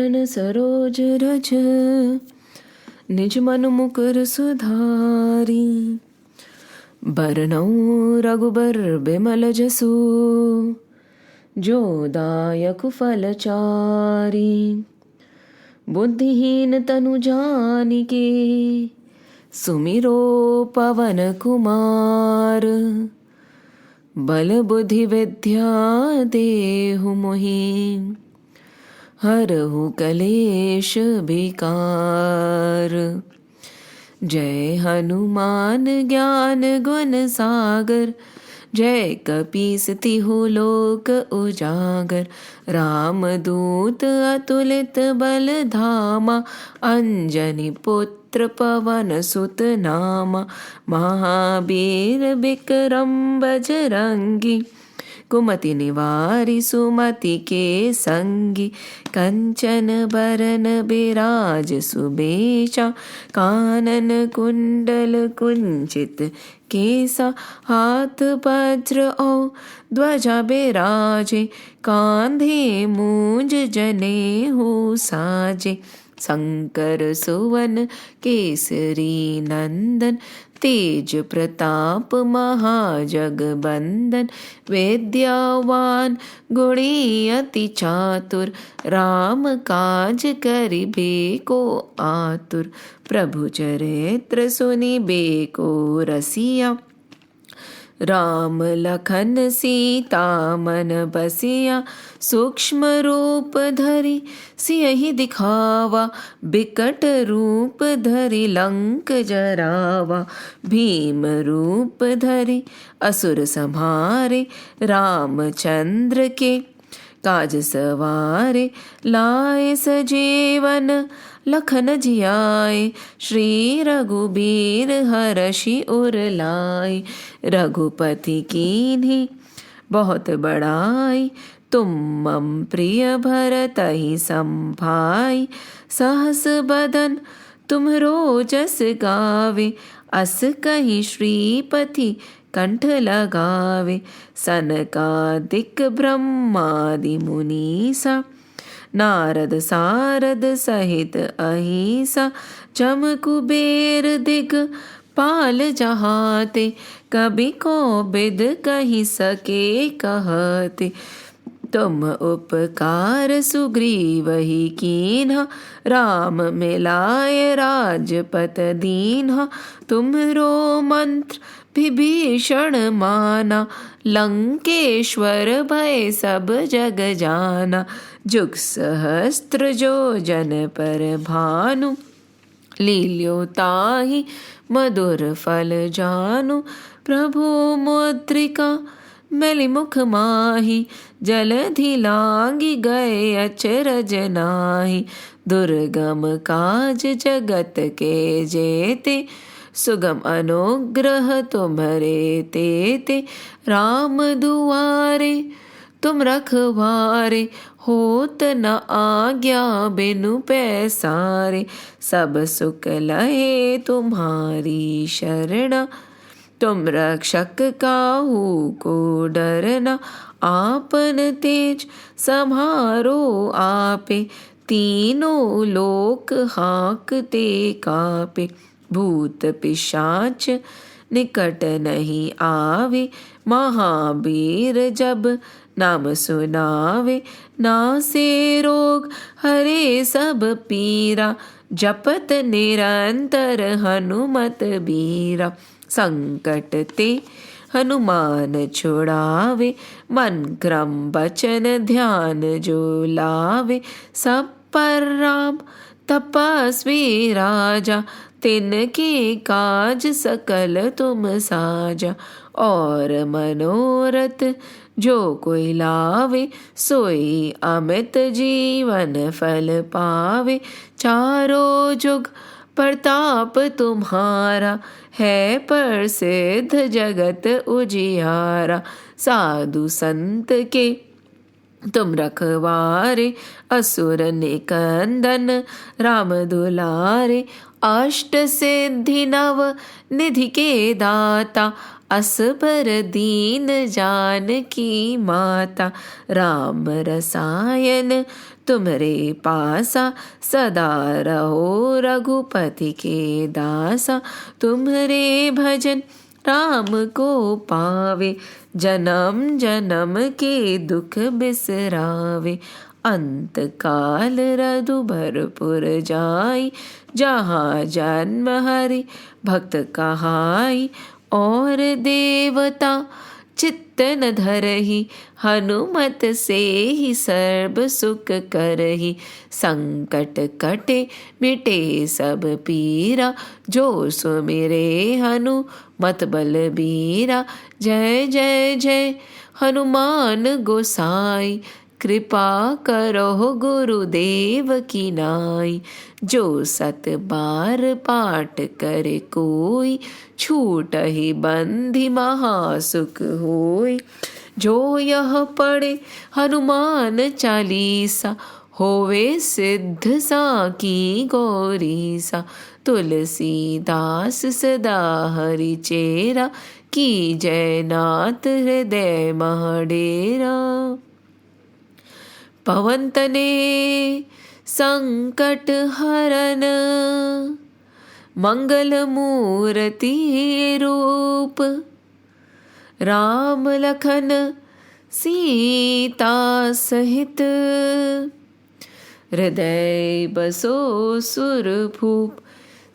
सरोज रज निज मन मुकुर सुधारी। बरनउँ रघुबर बिमल जसु जो दायक फल चारी। बुद्धिहीन तनु जानिके सुमिरो पवन कुमार। बल बुद्धि विद्या देहु मोहि हरहु कलेश विकार। जय हनुमान ज्ञान गुण सागर जय कपीस तिहु लोक उजागर। रामदूत अतुलित बल धामा अंजनी पुत्र पवन सुत नामा। महावीर विक्रम बजरंगी कुमति निवारि सुमति के संगी। कंचन बरन बिराज सुबेशा कानन कुंडल कुंचित केसा। हाथ वज्र और ध्वजा बिराजे कांधे मूंज जनेऊ साजे। शंकर सुवन केसरी नंदन तेज प्रताप महाजगबंदन। विद्यावान गुणी अति चातुर राम काज करिबे को आतुर। प्रभु चरित्र सुनिबे को रसिया राम लखन सीता मन बसिया। सूक्ष्म रूप धरि सियहि दिखावा बिकट रूप धरि लंक जरावा। भीम रूप धरि असुर संहारे रामचंद्र के काज सवारे। लाए सजीवन लखन जियाए श्री रघुबीर हरषि उर लाए। रघुपति कीन्ही बहुत बड़ाई तुम मम प्रिय भरतहि संभाई। सहस बदन तुम्हरो जस गावे अस कहि श्रीपति कंठ लगावे। सनकादिक ब्रह्मादि मुनीसा नारद सारद सहित अहिसा। जम कुबेर दिग पाल जहाते कभी कोबिद कहि सके कहते। तुम उपकार सुग्रीवहि कीन्हा राम मिलाय राजपत दीन्हा। तुम्हरो मंत्र विभीषण माना लंकेश्वर भय सब जग जाना। जुग सहस्त्र जो जन पर भानु लील्यो ताहि मधुर फल जानु। प्रभु मुद्रिका मैली मुख माहि जलधि लांगी गए अचरज नाहि। दुर्गम काज जगत के जेते सुगम अनुग्रह तुम्हरे तेते। राम दुआरे तुम रखवारे होत न आज्ञा बिनु पैसारे। सब सुख लहे तुम्हारी शरणा तुम रक्षक काहू को डरना। आपन तेज सम्हारो आपे तीनों लोक हाँकते कापे। भूत पिशाच निकट नहीं आवे महावीर जब नाम सुनावे। नासे रोग हरे सब पीरा जपत निरंतर हनुमत बीरा। संकट ते हनुमान छुड़ावे मन क्रम बचन ध्यान जो लावे। सब पर राम तपस्वी राजा तिनके काज सकल तुम साजा। और मनोरथ जो कोई लावे सोई अमित जीवन फल पावे। चारों जुग प्रताप तुम्हारा है प्रसिद्ध जगत उजियारा। साधु संत के तुम रखवारे असुर निकंदन राम दुलारे। अष्ट सिद्धि नव निधि के दाता असबर दीन जानकी माता। राम रसायन तुम्हारे पासा सदा रहो रघुपति के दासा। तुम्हारे भजन राम को पावे, जन्म जन्म के दुख बिसरावे। अंत काल रघुबरपुर जाई, जहाँ जन्म हरि भक्त कहाई। और देवता चित्त न धरहि, हनुमत से ही सर्व सुख करहि। संकट कटे मिटे सब पीरा, जो सुमिरे हनुमत बलबीरा। जय जय जय हनुमान गोसाई, कृपा करो गुरुदेव की नाई। जो सत बार पाठ करे कोई, छूट ही बंधि महासुख होई। जो यह पढ़े हनुमान चालीसा, होवे सिद्ध साकी गौरीसा। तुलसीदास सदा हरि चेरा, की जय नाथ हृदय महडेरा। पवन तने संकट हरन, मंगल मूर्ति रूप। राम लखन सीता सहित, हृदय बसो सुरभूप।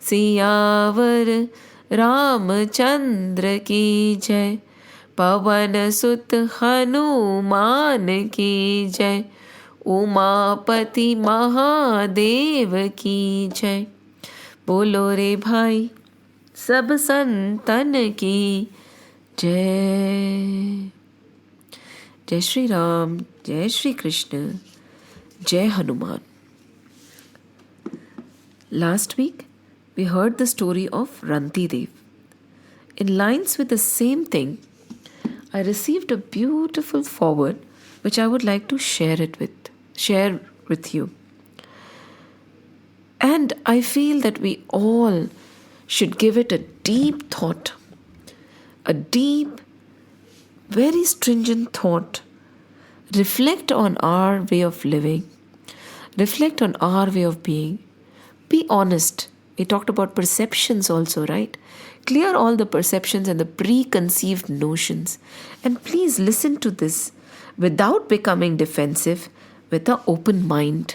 सियावर रामचंद्र की जय, पवन सुत हनुमान की जय। उमापति महादेव की जय। बोलो रे भाई सब संतन की जय। जय श्री राम, जय श्री कृष्ण, जय Hanuman. Last week we heard the story of Ranti Dev. In lines with the same thing, I received a beautiful foreword which I would like to share with you. And I feel that we all should give it a deep thought, a deep, very stringent thought. Reflect on our way of living, reflect on our way of being. Be honest. We talked about perceptions also, right? Clear all the perceptions and the preconceived notions. And please listen to this without becoming defensive, with an open mind.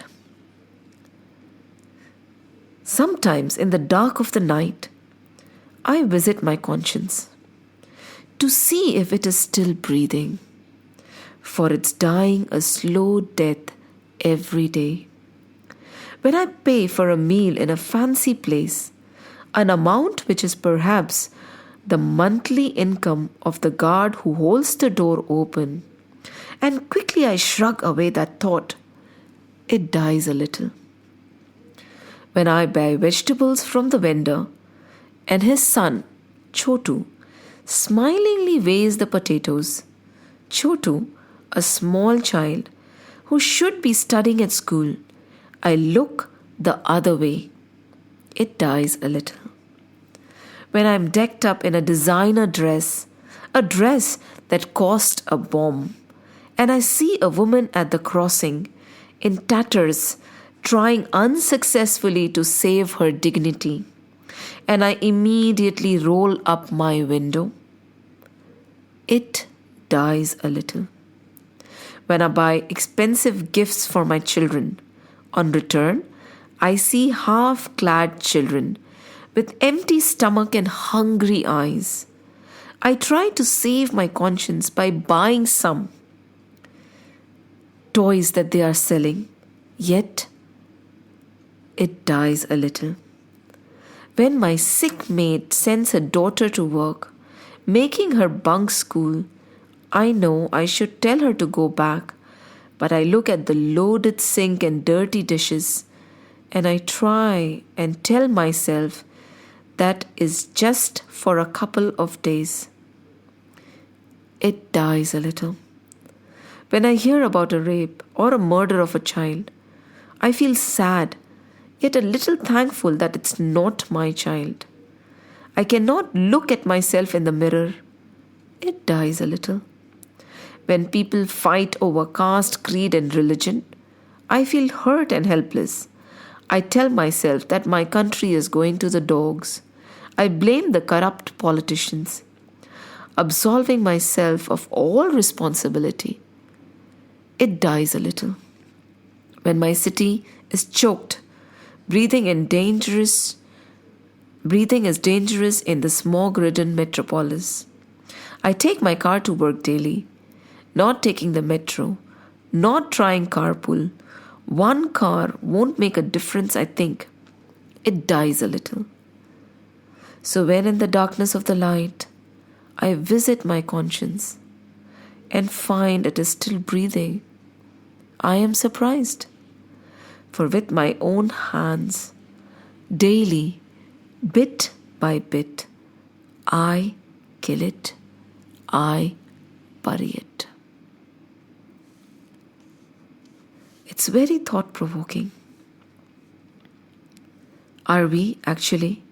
Sometimes in the dark of the night, I visit my conscience to see if it is still breathing, for it's dying a slow death every day. When I pay for a meal in a fancy place, an amount which is perhaps the monthly income of the guard who holds the door open, and quickly I shrug away that thought, it dies a little. When I buy vegetables from the vendor, and his son, Chotu, smilingly weighs the potatoes, Chotu, a small child who should be studying at school, I look the other way. It dies a little. When I'm decked up in a designer dress, a dress that cost a bomb, and I see a woman at the crossing, in tatters, trying unsuccessfully to save her dignity, and I immediately roll up my window, it dies a little. When I buy expensive gifts for my children, on return, I see half-clad children with empty stomach and hungry eyes. I try to save my conscience by buying some toys that they are selling, yet it dies a little. When my sick maid sends her daughter to work, making her bunk school, I know I should tell her to go back, but I look at the loaded sink and dirty dishes, and I try and tell myself that is just for a couple of days. It dies a little. When I hear about a rape or a murder of a child, I feel sad, yet a little thankful that it's not my child. I cannot look at myself in the mirror. It dies a little. When people fight over caste, creed, and religion, I feel hurt and helpless. I tell myself that my country is going to the dogs. I blame the corrupt politicians, absolving myself of all responsibility. It dies a little. When my city is choked, breathing is dangerous in the smog-ridden metropolis. I take my car to work daily, not taking the metro, not trying carpool. One car won't make a difference, I think. It dies a little. So when in the darkness of the light, I visit my conscience and find it is still breathing, I am surprised. For with my own hands, daily, bit by bit, I kill it, I bury it. It's very thought-provoking. Are we actually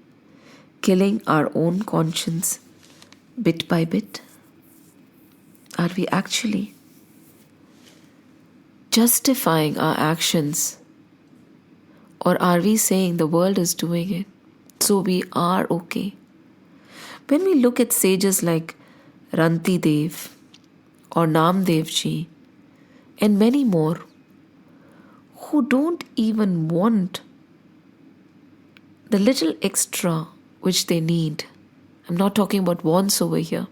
killing our own conscience bit by bit? Are we actually justifying our actions? Or are we saying the world is doing it, so we are okay? When we look at sages like Ranti Dev or Namdev Ji and many more who don't even want the little extra which they need. I'm not talking about wants over here.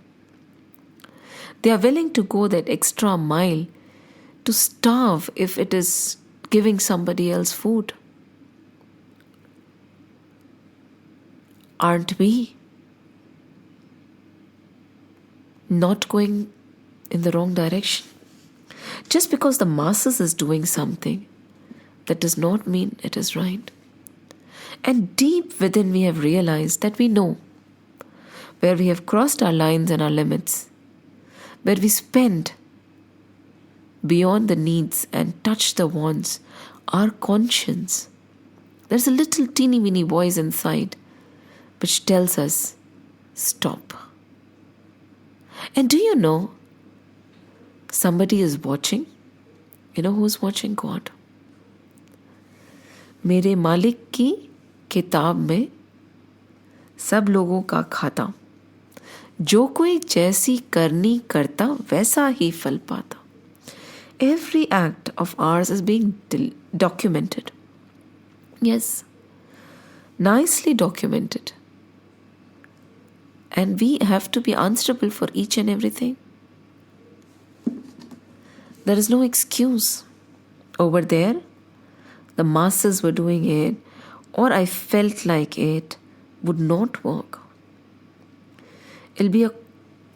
They are willing to go that extra mile to starve if it is giving somebody else food. Aren't we not going in the wrong direction? Just because the masses is doing something, that does not mean it is right. And deep within we have realized that we know where we have crossed our lines and our limits, where we spend beyond the needs and touch the wants, our conscience. There's a little teeny weeny voice inside which tells us, stop. And do you know, somebody is watching? You know who's watching? God. मेरे मालिक की किताब में सब लोगों का खाता, जो कोई जैसी करनी करता वैसा ही फल पाता. Every act of ours is being documented. Yes, nicely documented. And we have to be answerable for each and everything. There is no excuse. Over there, the masses were doing it, or I felt like it would not work. It'll be a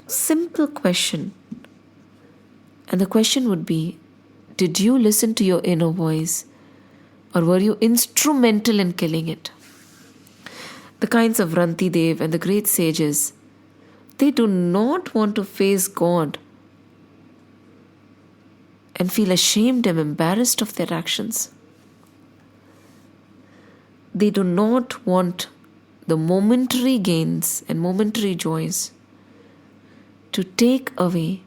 simple question. And the question would be, did you listen to your inner voice, or were you instrumental in killing it? The kinds of Ranti Dev and the great sages, they do not want to face God and feel ashamed and embarrassed of their actions. They do not want the momentary gains and momentary joys to take away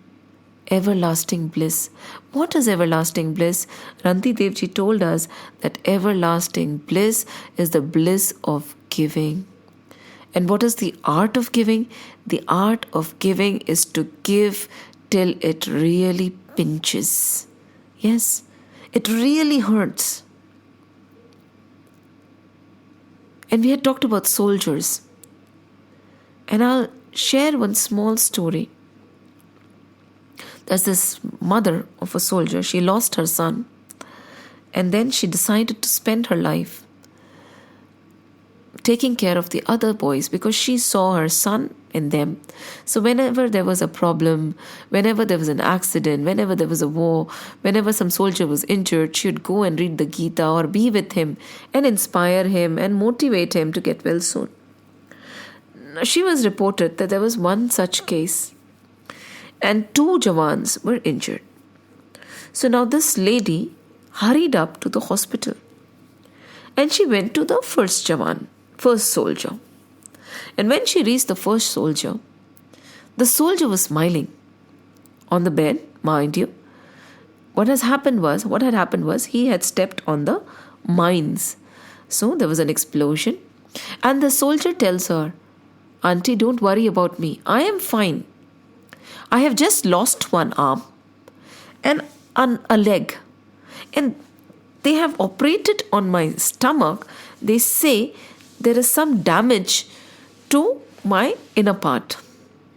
everlasting bliss. What is everlasting bliss? Ranti Dev Ji told us that everlasting bliss is the bliss of giving. And what is the art of giving? The art of giving is to give till it really pinches. Yes, it really hurts. And we had talked about soldiers. And I'll share one small story. There's this mother of a soldier. She lost her son. And then she decided to spend her life taking care of the other boys because she saw her son in them. So whenever there was a problem, whenever there was an accident, whenever there was a war, whenever some soldier was injured, she would go and read the Gita or be with him and inspire him and motivate him to get well soon. She was reported that there was one such case and 2 Jawans were injured. So now this lady hurried up to the hospital and she went to the first soldier. And when she reached the first soldier, the soldier was smiling on the bed, mind you. what had happened was he had stepped on the mines. So there was an explosion. And the soldier tells her, Auntie, don't worry about me. I am fine. I have just lost one arm and a leg. And they have operated on my stomach. They say there is some damage to my inner part.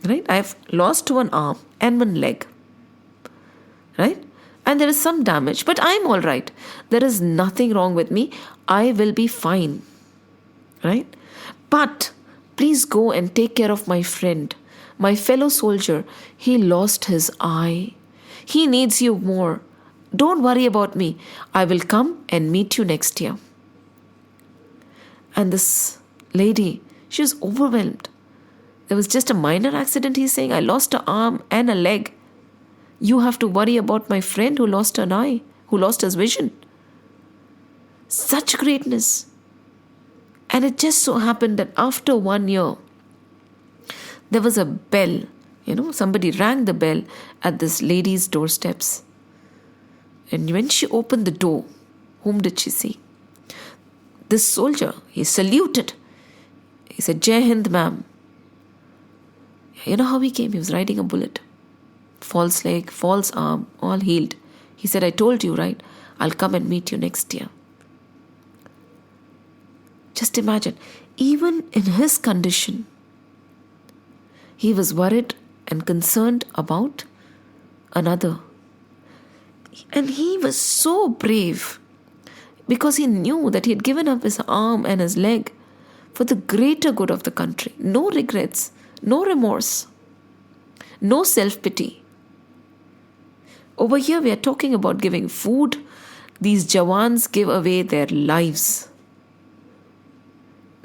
Right? I have lost one arm and one leg. Right? And there is some damage, but I'm all right. There is nothing wrong with me. I will be fine. Right? But please go and take care of my friend, my fellow soldier. He lost his eye. He needs you more. Don't worry about me. I will come and meet you next year. And this lady, she was overwhelmed. There was just a minor accident, he's saying. I lost an arm and a leg. You have to worry about my friend who lost an eye, who lost his vision. Such greatness. And it just so happened that after 1 year, there was a bell. Somebody rang the bell at this lady's doorsteps. And when she opened the door, whom did she see? This soldier. He saluted. He said, Jai Hind, ma'am. You know how he came? He was riding a bullet. False leg, false arm, all healed. He said, I told you, right? I'll come and meet you next year. Just imagine, even in his condition, he was worried and concerned about another. And he was so brave because he knew that he had given up his arm and his leg for the greater good of the country. No regrets, no remorse, no self-pity. Over here we are talking about giving food. These Jawans give away their lives.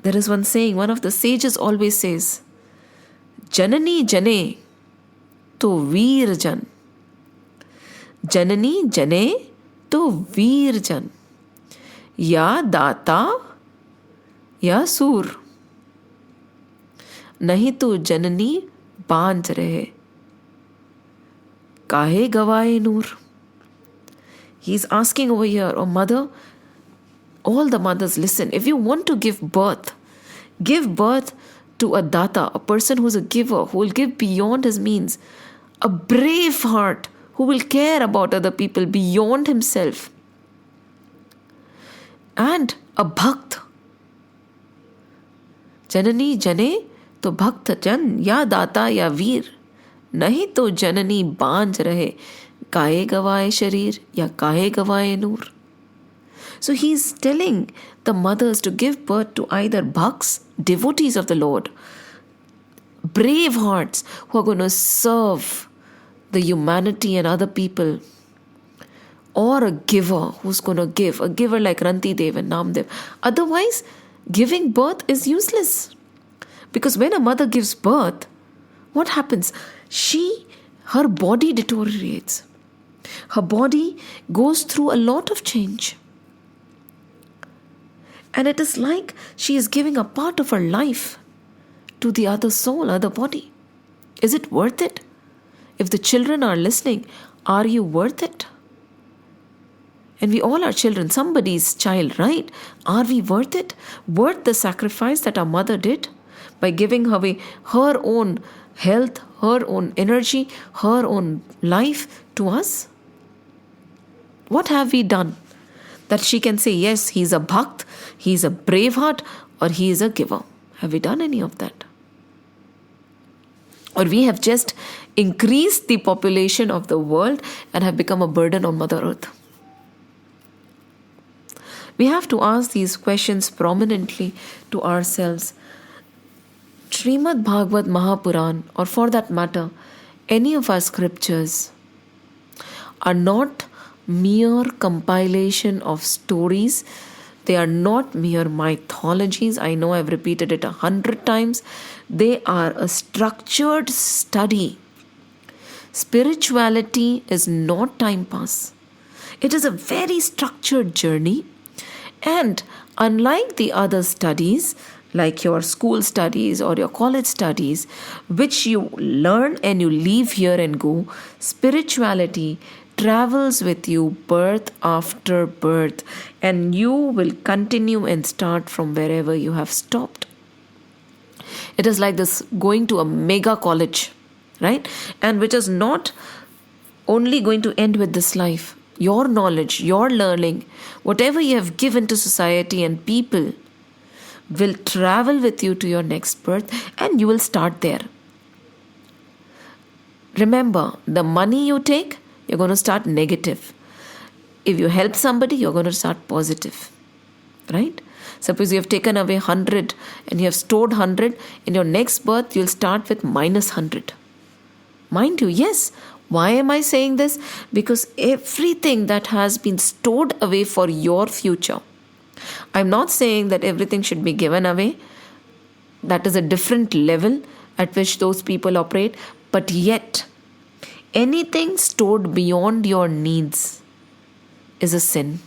There is one saying, one of the sages always says, Janani jane to veer jan. Janani jane to veer jan. Ya data ya sur. Nahi to janani बांझ रहे काहे गवाए नूर. He's asking over here, oh mother, all the mothers, listen, if you want to give birth to a data, a person who's a giver, who will give beyond his means, a brave heart, who will care about other people beyond himself, and a bhakt. Janani jane to bhakt jan, ya data ya veer, nahi to janani banj rahe, kahe gavaye sharir ya kahe gavaye noor. So he's telling the mothers to give birth to either bhaks, devotees of the Lord, brave hearts who are going to serve the humanity and other people, or a giver who's going to give, a giver like Ranti Dev and Namdev. Otherwise, giving birth is useless. Because when a mother gives birth, what happens? Her body deteriorates. Her body goes through a lot of change. And it is like she is giving a part of her life to the other soul, other body. Is it worth it? If the children are listening, are you worth it? And we all are children, somebody's child, right? Are we worth it? Worth the sacrifice that our mother did by giving away her own health, her own energy, her own life to us? What have we done that she can say, yes, he's a bhakt, he's a brave heart, or he is a giver? Have we done any of that? Or we have just increased the population of the world and have become a burden on Mother Earth? We have to ask these questions prominently to ourselves. Srimad Bhagwat Mahapuran, or for that matter, any of our scriptures, are not mere compilation of stories. They are not mere mythologies. I know I've repeated it 100 times. They are a structured study. Spirituality is not time pass. It is a very structured journey. And unlike the other studies, like your school studies or your college studies, which you learn and you leave here and go, spirituality travels with you birth after birth, and you will continue and start from wherever you have stopped. It is like this going to a mega college, right? And which is not only going to end with this life. Your knowledge, your learning, whatever you have given to society and people will travel with you to your next birth, and you will start there. Remember, the money you take, you're going to start negative. If you help somebody, you're going to start positive. Right? Suppose you have taken away 100 and you have stored 100. In your next birth, you'll start with minus 100. Mind you, yes. Why am I saying this? Because everything that has been stored away for your future. I'm not saying that everything should be given away. That is a different level at which those people operate. But yet, anything stored beyond your needs is a sin.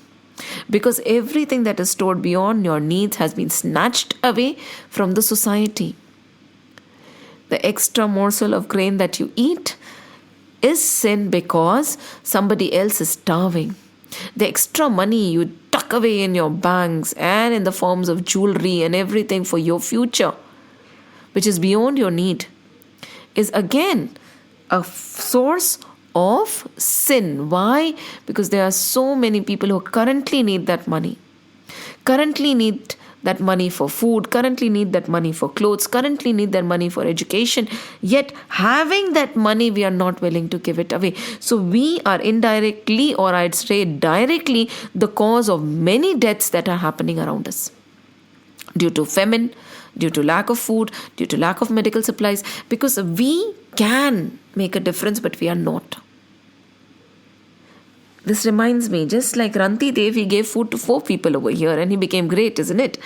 Because everything that is stored beyond your needs has been snatched away from the society. The extra morsel of grain that you eat is sin because somebody else is starving. The extra money you tuck away in your banks and in the forms of jewelry and everything for your future, which is beyond your need, is again a source of sin. Why? Because there are so many people who currently need that money. Currently need that money for food, currently need that money for clothes, currently need that money for education. Yet having that money, we are not willing to give it away. So we are indirectly, or I'd say directly, the cause of many deaths that are happening around us. Due to famine, due to lack of food, due to lack of medical supplies. Because we can make a difference, but we are not. This reminds me, just like Ranti Dev, he gave food to 4 people over here and he became great, isn't it?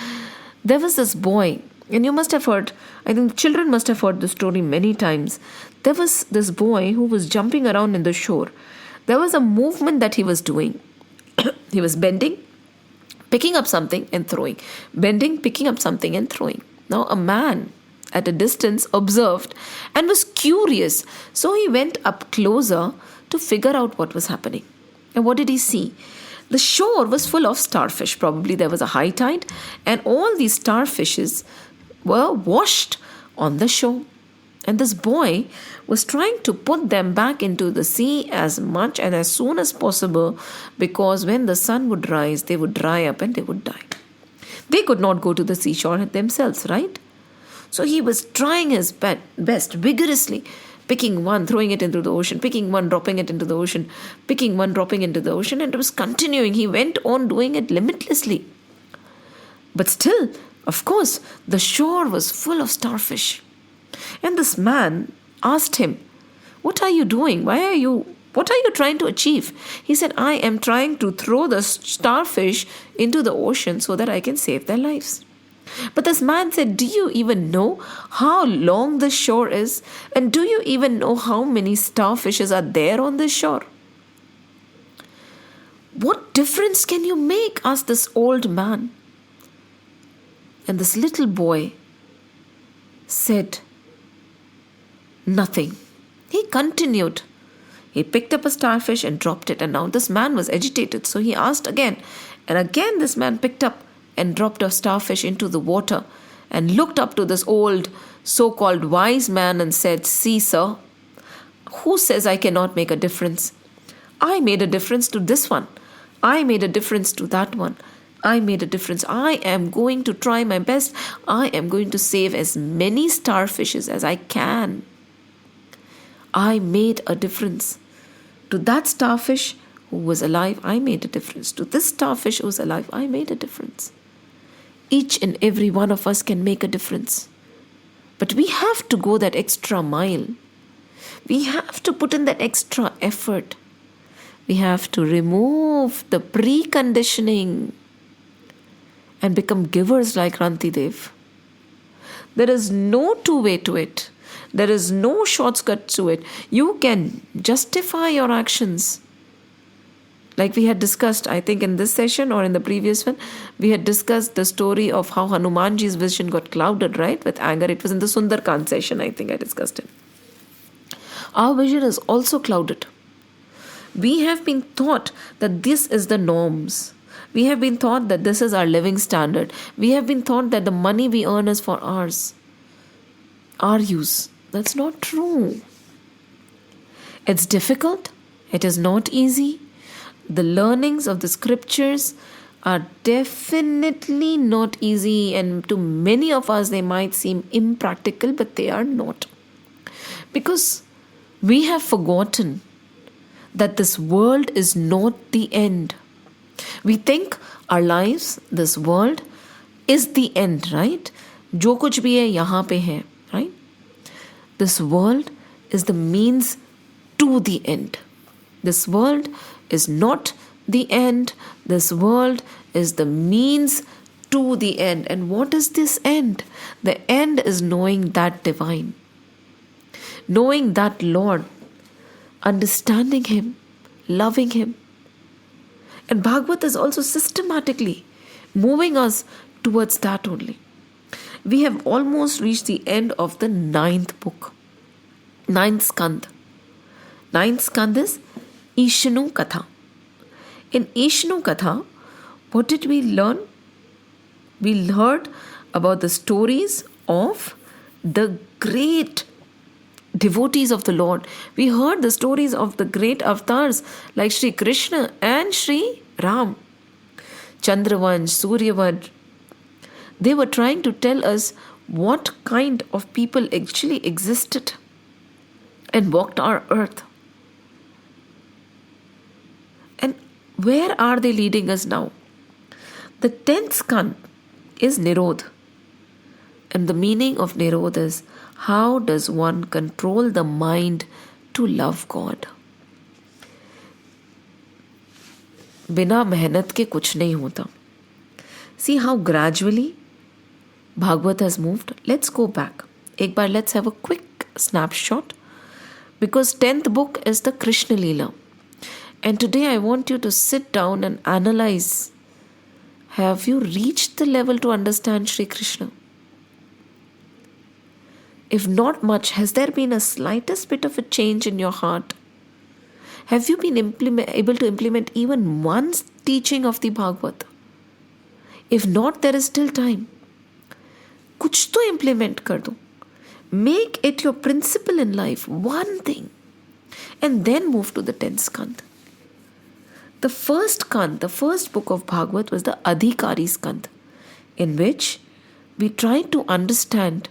There was this boy, and you must have heard, I think children must have heard the story many times. There was this boy who was jumping around in the shore. There was a movement that he was doing. He was bending, picking up something and throwing. Bending, picking up something and throwing. Now a man at a distance observed and was curious. So he went up closer to figure out what was happening. And what did he see? The shore was full of starfish. Probably there was a high tide, and all these starfishes were washed on the shore. And this boy was trying to put them back into the sea as much and as soon as possible, because when the sun would rise, they would dry up and they would die. They could not go to the seashore themselves, right? So he was trying his best vigorously, picking one, throwing it into the ocean, picking one, dropping it into the ocean, picking one, dropping into the ocean, and it was continuing. He went on doing it limitlessly. But still, of course, the shore was full of starfish. And this man asked him, "What are you doing? What are you trying to achieve?" He said, "I am trying to throw the starfish into the ocean so that I can save their lives." But this man said, "Do you even know how long the shore is? And do you even know how many starfishes are there on this shore?" "What difference can you make?" asked this old man. And this little boy said, "Nothing." He continued. He picked up a starfish and dropped it. And now this man was agitated. So he asked again. And again this man picked up and dropped a starfish into the water and looked up to this old so-called wise man and said, "See, sir, who says I cannot make a difference? I made a difference to this one. I made a difference to that one. I made a difference. I am going to try my best. I am going to save as many starfishes as I can." I made a difference. To that starfish who was alive, I made a difference. To this starfish who was alive, I made a difference. Each and every one of us can make a difference. But we have to go that extra mile. We have to put in that extra effort. We have to remove the preconditioning and become givers like Ranti Dev. There is no two-way to it. There is no shortcut to it. You can justify your actions. Like we had discussed, I think in this session or in the previous one, we had discussed the story of how Hanumanji's vision got clouded, right, with anger. It was in the Sundarkand session, I think I discussed it. Our vision is also clouded We have been taught that this is the norms. We have been taught that this is our living standard. We have been taught that the money we earn is for ours, our use. That's not true. It's difficult. It is not easy. The learnings of the scriptures are definitely not easy, and to many of us they might seem impractical, but they are not. Because we have forgotten that this world is not the end. We think our lives, this world, is the end, right? जो कुछ भी है यहाँ पे है, right? This world is the means to the end. This world is not the end. This world is the means to the end. And what is this end? The end is knowing that divine, knowing that Lord, understanding Him, loving Him. And Bhagwat is also systematically moving us towards that only. We have almost reached the end of the 9th book, 9th skand. 9th skand is Ishanu Katha. In Ishanu Katha, what did we learn? We heard about the stories of the great devotees of the Lord. We heard the stories of the great avatars like Sri Krishna and Sri Ram. Chandravansh, Suryavansh. They were trying to tell us what kind of people actually existed and walked our earth. And where are they leading us now? The 10th skand is Nirodh. And the meaning of Nirodh is, how does one control the mind to love God? बिना मेहनत के कुछ नहीं होता. See how gradually Bhagwat has moved. Let's go back. एक बार let's have a quick snapshot. Because 10th book is the Krishna Leela. And today I want you to sit down and analyze. Have you reached the level to understand Sri Krishna? If not much, has there been a slightest bit of a change in your heart? Have you been able to implement even one teaching of the Bhagavad? If not, there is still time. कुछ तो implement कर दो. Make it your principle in life, one thing. And then move to the 10th skand. The first skand, the first book of Bhagavad was the Adhikari skand, in which we tried to understand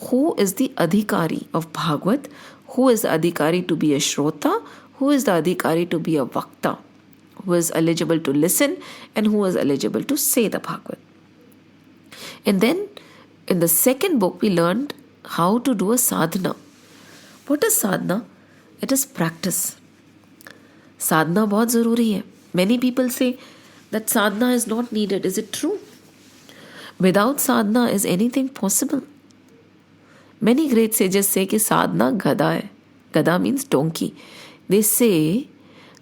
who is the Adhikari of Bhagavad, who is the Adhikari to be a Shrota, who is the Adhikari to be a Vakta, who is eligible to listen and who is eligible to say the Bhagavad. And then in the second book we learned how to do a sadhana. What is sadhana? It is practice. Sadhana बहुत ज़रूरी है. Many people say that sadhana is not needed. Is it true? Without sadhana, is anything possible? Many great sages say कि sadhana gada hai. Gada means donkey. They say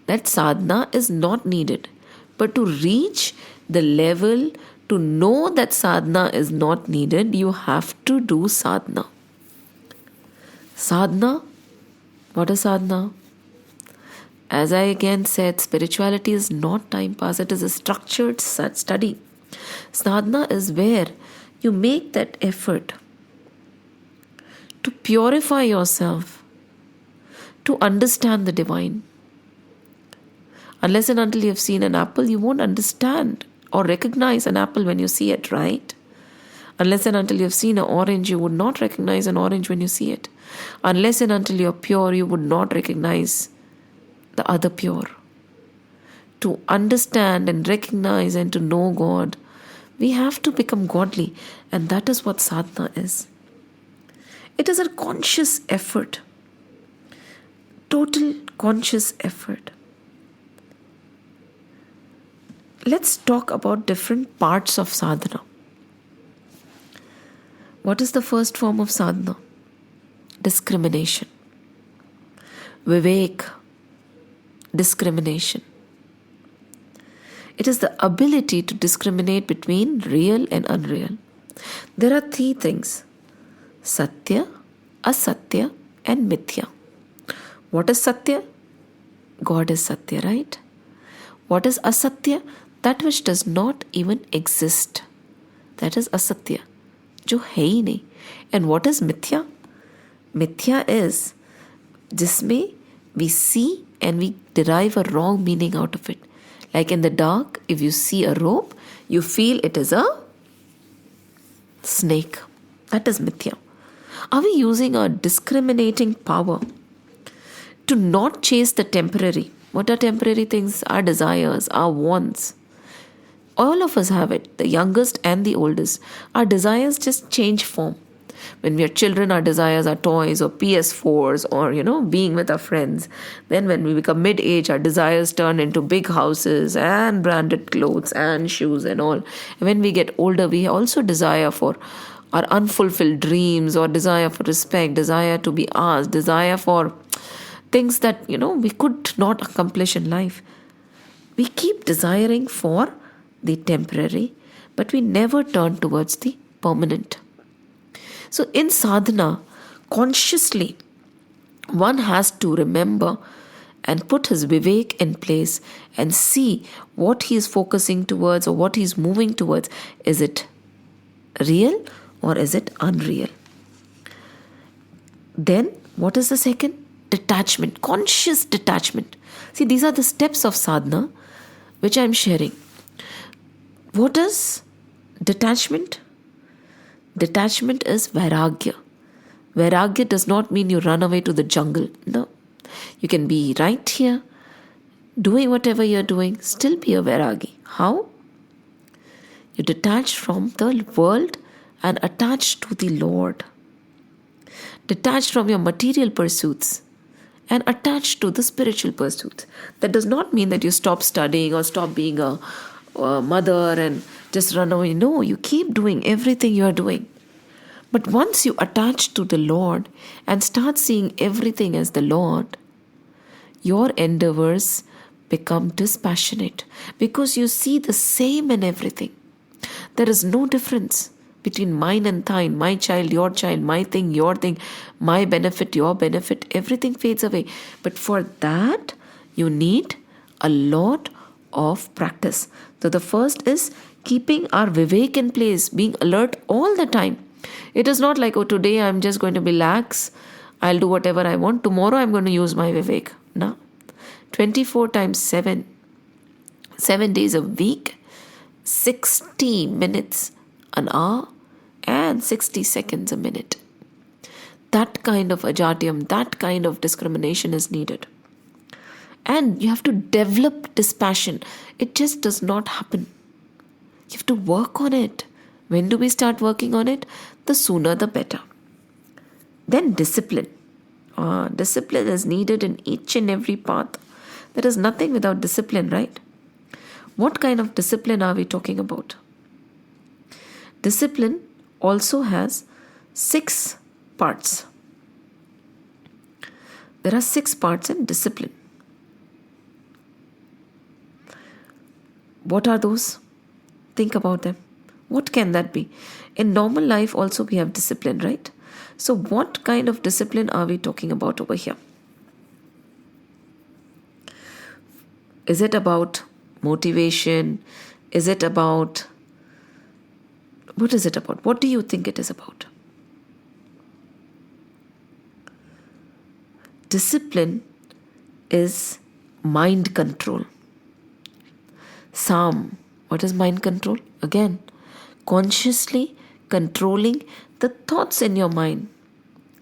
that sadhana is not needed. But to reach the level to know that sadhana is not needed, you have to do sadhana. Sadhana? What is sadhana? As I again said, spirituality is not time pass. It is a structured study. Sadhana is where you make that effort to purify yourself, to understand the divine. Unless and until you have seen an apple, you won't understand or recognize an apple when you see it, right? Unless and until you have seen an orange, you would not recognize an orange when you see it. Unless and until you are pure, you would not recognize the other pure. To understand and recognize and to know God, we have to become godly, and that is what sadhana is. It is a conscious effort, total conscious effort. Let's talk about different parts of sadhana. What is the first form of sadhana? Discrimination. Vivek. Discrimination. It is the ability to discriminate between real and unreal. There are three things: Satya, Asatya and Mithya. What is Satya? God is Satya, right? What is Asatya? That which does not even exist. That is Asatya. जो है ही नहीं. And what is Mithya? Mithya is जिसमें we see and we derive a wrong meaning out of it. Like in the dark, if you see a rope, you feel it is a snake. That is Mithya. Are we using our discriminating power to not chase the temporary? What are temporary things? Our desires, our wants. All of us have it, the youngest and the oldest. Our desires just change form. When we are children, our desires are toys or PS4s or, being with our friends. Then when we become mid-age, our desires turn into big houses and branded clothes and shoes and all. And when we get older, we also desire for our unfulfilled dreams or desire for respect, desire to be asked, desire for things that, we could not accomplish in life. We keep desiring for the temporary, but we never turn towards the permanent. So in sadhana, consciously, one has to remember and put his vivek in place and see what he is focusing towards or what he is moving towards. Is it real or is it unreal? Then, what is the second? Detachment, conscious detachment. See, these are the steps of sadhana which I am sharing. What is detachment? Detachment is vairagya. Vairagya does not mean you run away to the jungle. No. You can be right here, doing whatever you're doing, still be a vairagi. How? You detach from the world and attach to the Lord. Detach from your material pursuits and attach to the spiritual pursuits. That does not mean that you stop studying or stop being a mother and just run away. No, you keep doing everything you are doing. But once you attach to the Lord and start seeing everything as the Lord, your endeavors become dispassionate because you see the same in everything. There is no difference between mine and thine, my child, my thing, your thing, my benefit, your benefit. Everything fades away. But for that, you need a lot of practice. So the first is keeping our vivek in place, being alert all the time. It is not like, today I'm just going to be lax, I'll do whatever I want. Tomorrow I'm going to use my vivek. No. 24 times 7 days a week, 60 minutes an hour, and 60 seconds a minute. That kind of ajatyam, that kind of discrimination is needed. And you have to develop dispassion. It just does not happen. You have to work on it. When do we start working on it? The sooner the better. Then discipline. Discipline is needed in each and every path. There is nothing without discipline, right? What kind of discipline are we talking about? Discipline also has 6 parts. There are 6 parts in discipline. What are those? Think about them. What can that be? In normal life also we have discipline, right? So what kind of discipline are we talking about over here? Is it about motivation? Is it about... What is it about? What do you think it is about? Discipline is mind control. Sam. What is mind control? Again, consciously controlling the thoughts in your mind.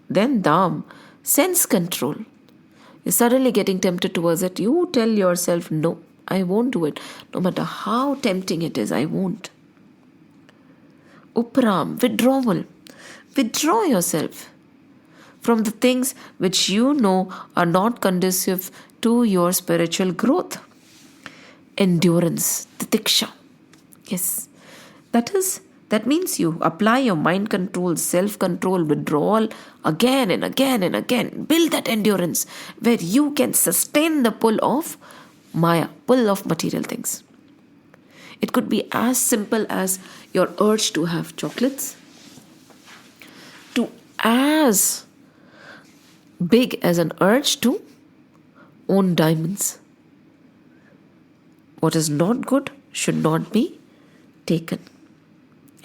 Then Dham, sense control. You're suddenly getting tempted towards it. You tell yourself, no, I won't do it. No matter how tempting it is, I won't. Upram, withdrawal. Withdraw yourself from the things which you know are not conducive to your spiritual growth. Endurance, titiksha. Yes, that means you apply your mind control, self-control, withdrawal again and again and again. Build that endurance where you can sustain the pull of Maya, pull of material things. It could be as simple as your urge to have chocolates, to as big as an urge to own diamonds. What is not good should not be taken.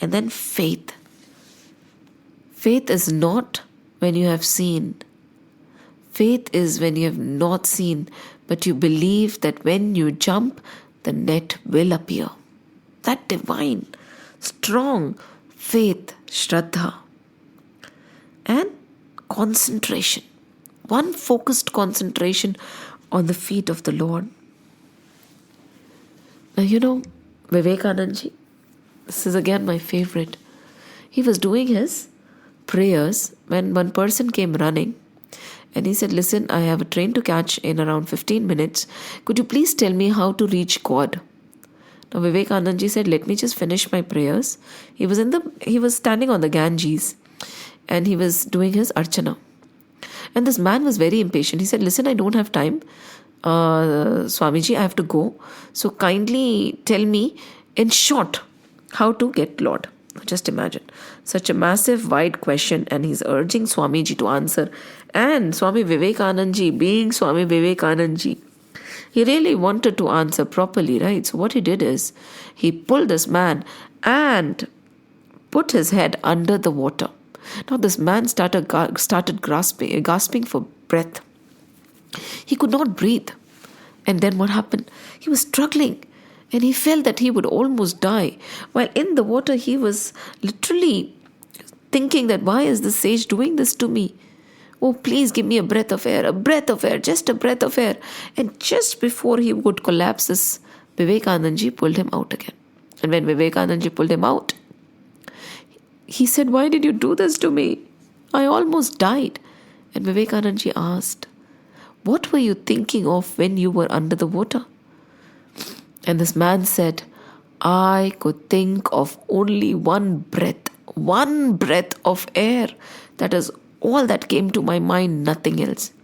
And then faith. Faith is not when you have seen. Faith is when you have not seen, but you believe that when you jump, the net will appear. That divine, strong faith, Shraddha. And concentration. One focused concentration on the feet of the Lord. Now Vivekananda ji, this is again my favorite. He was doing his prayers when one person came running and he said, listen, I have a train to catch in around 15 minutes. Could you please tell me how to reach God? Now Vivekananda ji said, let me just finish my prayers. He was standing on the Ganges and he was doing his archana. And this man was very impatient. He said, listen, I don't have time. Swamiji, I have to go. So kindly tell me in short how to get Lord. Just imagine such a massive, wide question, and he's urging Swamiji to answer. And Swami Vivekananda ji, being Swami Vivekananda ji, he really wanted to answer properly, right? So what he did is he pulled this man and put his head under the water. Now this man started gasping for breath. He could not breathe. And then what happened? He was struggling. And he felt that he would almost die. While in the water, he was literally thinking that, why is this sage doing this to me? Oh, please give me a breath of air, just a breath of air. And just before he would collapse, this Vivekananda ji pulled him out again. And when Vivekananda ji pulled him out, he said, why did you do this to me? I almost died. And Vivekananda ji asked, what were you thinking of when you were under the water? And this man said, I could think of only one breath of air. That is all that came to my mind, nothing else.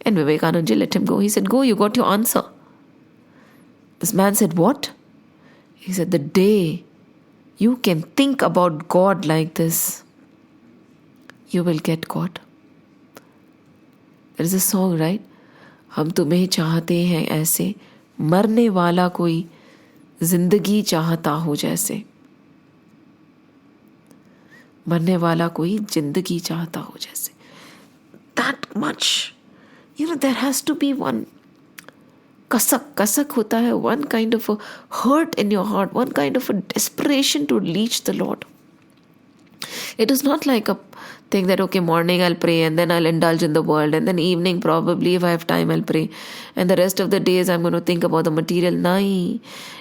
And Vivekananda ji let him go. He said, go, you got your answer. This man said, what? He said, the day you can think about God like this, you will get God. There is a song, right? हम तुम्हें चाहते हैं ऐसे, मरने वाला कोई जिंदगी चाहता हो जैसे. मरने वाला कोई जिंदगी चाहता हो जैसे. That much. There has to be one kasak hota hai, one kind of a hurt in your heart, one kind of a desperation to reach the Lord. It is not like a thing that, okay, morning I'll pray and then I'll indulge in the world, and then evening probably if I have time I'll pray, and the rest of the days I'm going to think about the material. Nahi.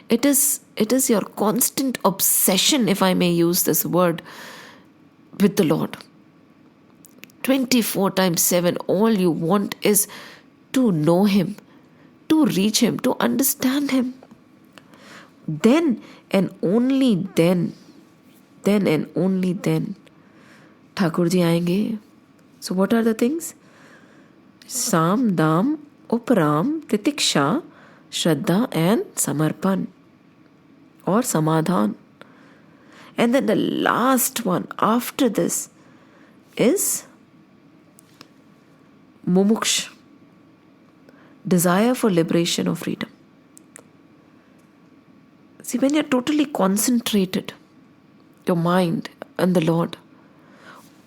It is your constant obsession, if I may use this word, with the Lord. 24/7, all you want is to know Him, to reach Him, to understand Him. Then and only then Thakur ji aayenge. So what are the things? Sam, Dam, Upram, Titiksha, Shraddha and Samarpan or Samadhan. And then the last one after this is Mumuksh, desire for liberation or freedom. See, when you're totally concentrated, your mind and the Lord,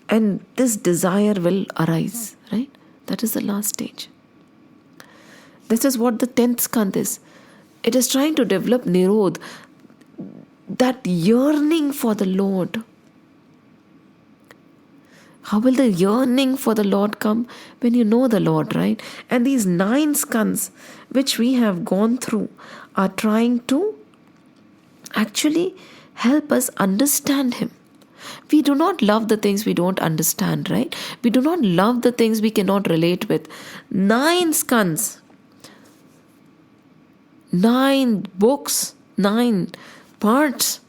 and this desire will arise, right? That is the last stage. This is what the 10th skand is. It is trying to develop Nirodh, that yearning for the Lord. How will the yearning for the Lord come? When you know the Lord, right? And these 9 skands which we have gone through are trying to actually help us understand Him. We do not love the things we don't understand, right? We do not love the things we cannot relate with. 9 skands, 9 books, 9 parts.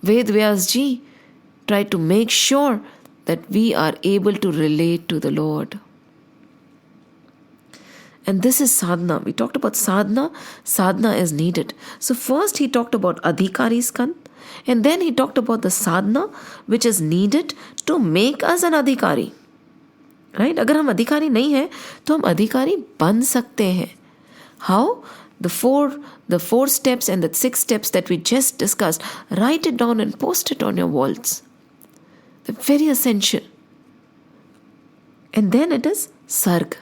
Ved Vyas ji tried to make sure that we are able to relate to the Lord. And this is sadhana. We talked about sadhana. Sadhana is needed. So first he talked about adhikari skand, and then he talked about the sadhana which is needed to make us an adhikari. Right? अगर हम अधिकारी नहीं हैं तो हम अधिकारी बन सकते हैं. How? The four steps and the 6 steps that we just discussed, write it down and post it on your walls. They're very essential. And then it is Sarg.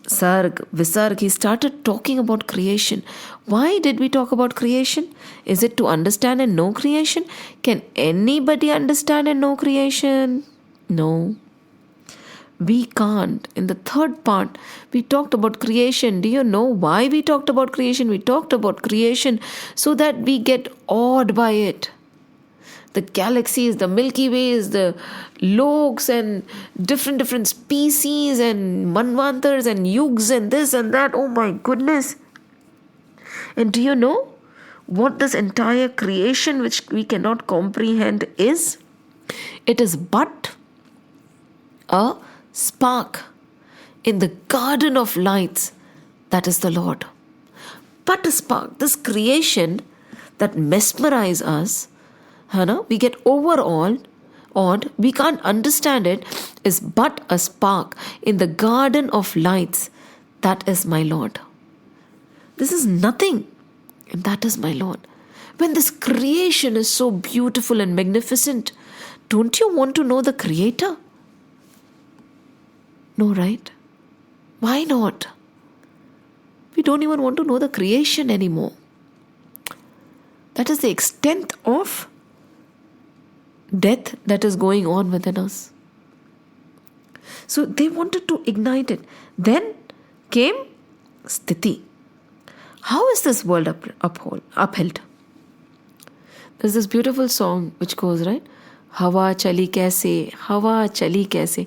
Sarg, Visarg, he started talking about creation. Why did we talk about creation? Is it to understand and know creation? Can anybody understand and know creation? No. We can't. In the third part, we talked about creation. Do you know why we talked about creation? We talked about creation so that we get awed by it. The galaxies, the Milky Ways, the loks and different species and manvantars and yugs and this and that. Oh my goodness. And do you know what this entire creation which we cannot comprehend is? It is but a spark in the garden of lights that is the Lord. But a spark, this creation that mesmerize us, we get overawed, we can't understand it, is but a spark in the garden of lights that is my Lord. This is nothing, and that is my Lord. When this creation is so beautiful and magnificent, don't you want to know the Creator? No, right? Why not? We don't even want to know the creation anymore. That is the extent of death that is going on within us. So they wanted to ignite it. Then came Sthiti. How is this world upheld? There's this beautiful song which goes, right? Hawa chali kaise,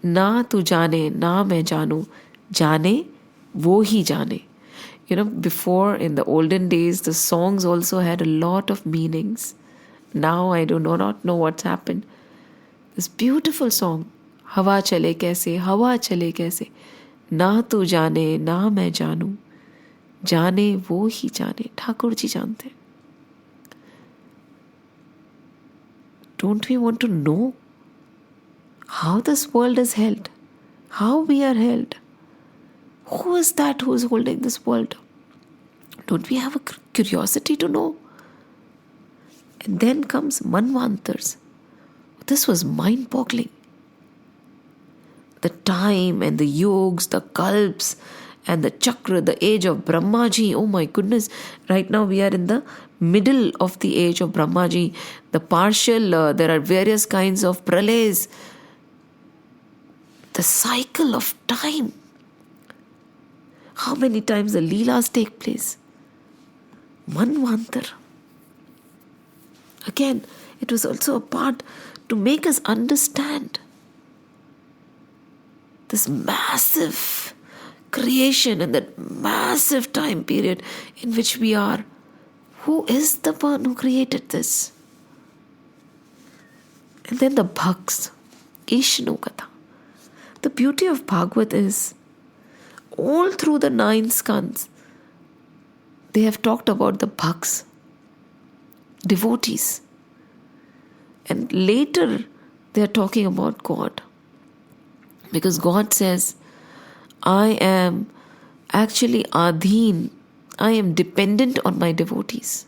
ना तू जाने ना मैं जानू, जाने वो ही जाने. Before, in the olden days, the songs also had a lot of meanings. Now I do not know what's happened. This beautiful song, हवा चले कैसे, ना तू जाने ना मैं जानू, जाने वो ही जाने. ठाकुर जी जानते. Don't we want to know how this world is held? How we are held? Who is that who is holding this world? Don't we have a curiosity to know? And then comes Manvantars. This was mind-boggling. The time and the yugs, the kalps and the chakra, the age of Brahmaji. Oh my goodness. Right now we are in the middle of the age of Brahmaji. The partial, there are various kinds of pralays. The cycle of time. How many times the Leelas take place? Manvantar. Again, it was also a part to make us understand this massive creation and that massive time period in which we are. Who is the one who created this? And then the Bhaks, Ishnu Katha. The beauty of Bhagwat is, all through the 9 skandhas, they have talked about the Bhaks, devotees. And later, they are talking about God. Because God says, I am actually adheen. I am dependent on my devotees.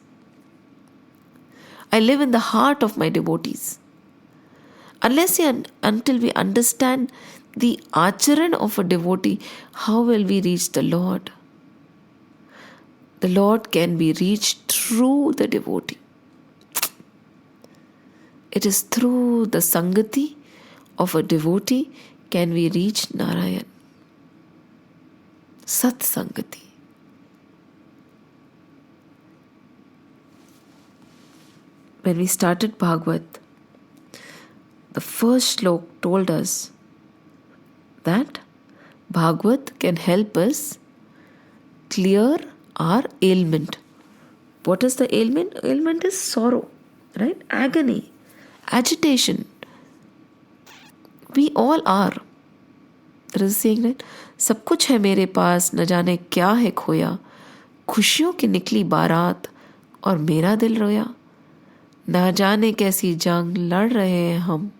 I live in the heart of my devotees. Until we understand the acharan of a devotee, how will we reach the Lord? The Lord can be reached through the devotee. It is through the sangati of a devotee can we reach Narayan. Sat Sangati. When we started Bhagwat, the first slok told us that Bhagwat can help us clear our ailment. What is the ailment? Ailment is sorrow, right? Agony, agitation. We all are. There is a saying, right? सब कुछ है मेरे पास, न जाने क्या है खोया, खुशियों की निकली बारात और मेरा दिल रोया, ना जाने कैसी जंग लड़ रहे हैं हम,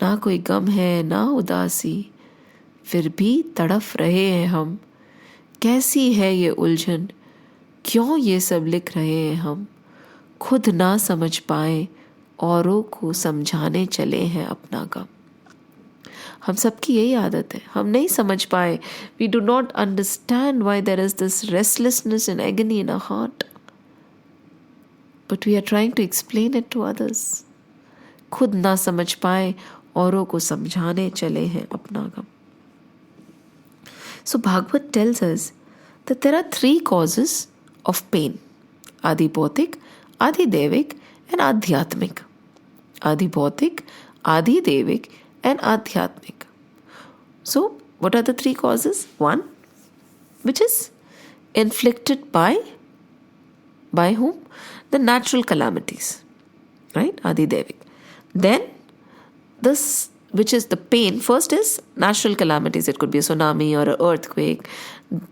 ना कोई गम है ना उदासी, फिर भी तड़फ रहे हैं हम। कैसी है ये उलझन, क्यों ये सब लिख रहे हैं हम। खुद ना समझ पाए औरों को समझाने चले हैं अपना गम। हम सबकी यही आदत है, हम नहीं समझ पाए. We do not understand why there is this restlessness and agony in our heart. But we are trying to explain it to others. खुद ना समझ पाए औरों को समझाने चले हैं अपना गम. So Bhagwat tells us that there are three causes of pain: Adi Bhautik, Adi Devik and Adhyatmik. Adi Bhautik, Adi Devik and Adhyatmik. So what are the three causes? One, which is inflicted by whom? The natural calamities, right? Adi Devik. Then this, which is the pain, first is natural calamities. It could be a tsunami or an earthquake,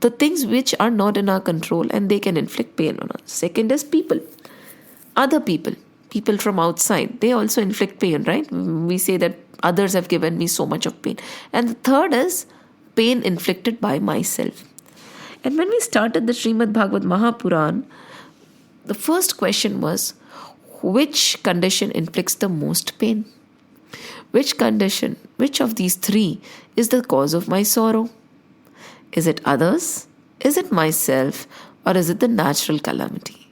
the things which are not in our control and they can inflict pain on us. Second is people, other people from outside, they also inflict pain, right? We say that others have given me so much of pain. And the third is pain inflicted by myself. And when we started the Srimad Bhagavad Mahapuran, the first question was, which condition inflicts the most pain? Which condition, which of these three is the cause of my sorrow? Is it others? Is it myself? Or is it the natural calamity?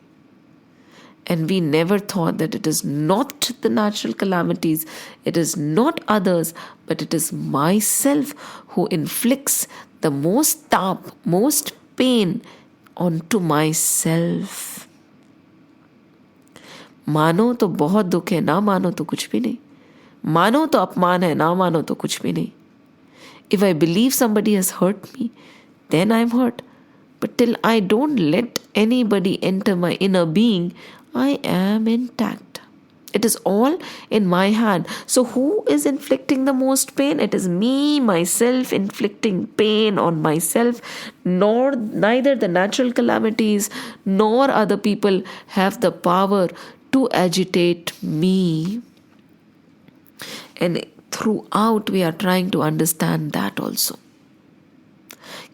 And we never thought that it is not the natural calamities, it is not others, but it is myself who inflicts the most tap, most pain onto myself. मानो तो बहुत दुख है, ना मानो तो कुछ भी नहीं. मानो तो अपमान है, ना मानो तो कुछ भी नहीं. If I believe somebody has hurt me, then I'm hurt. But till I don't let anybody enter my inner being, I am intact. It is all in my hand. So who is inflicting the most pain? It is me, myself, inflicting pain on myself. Neither the natural calamities nor other people have the power to agitate me. And throughout we are trying to understand that also.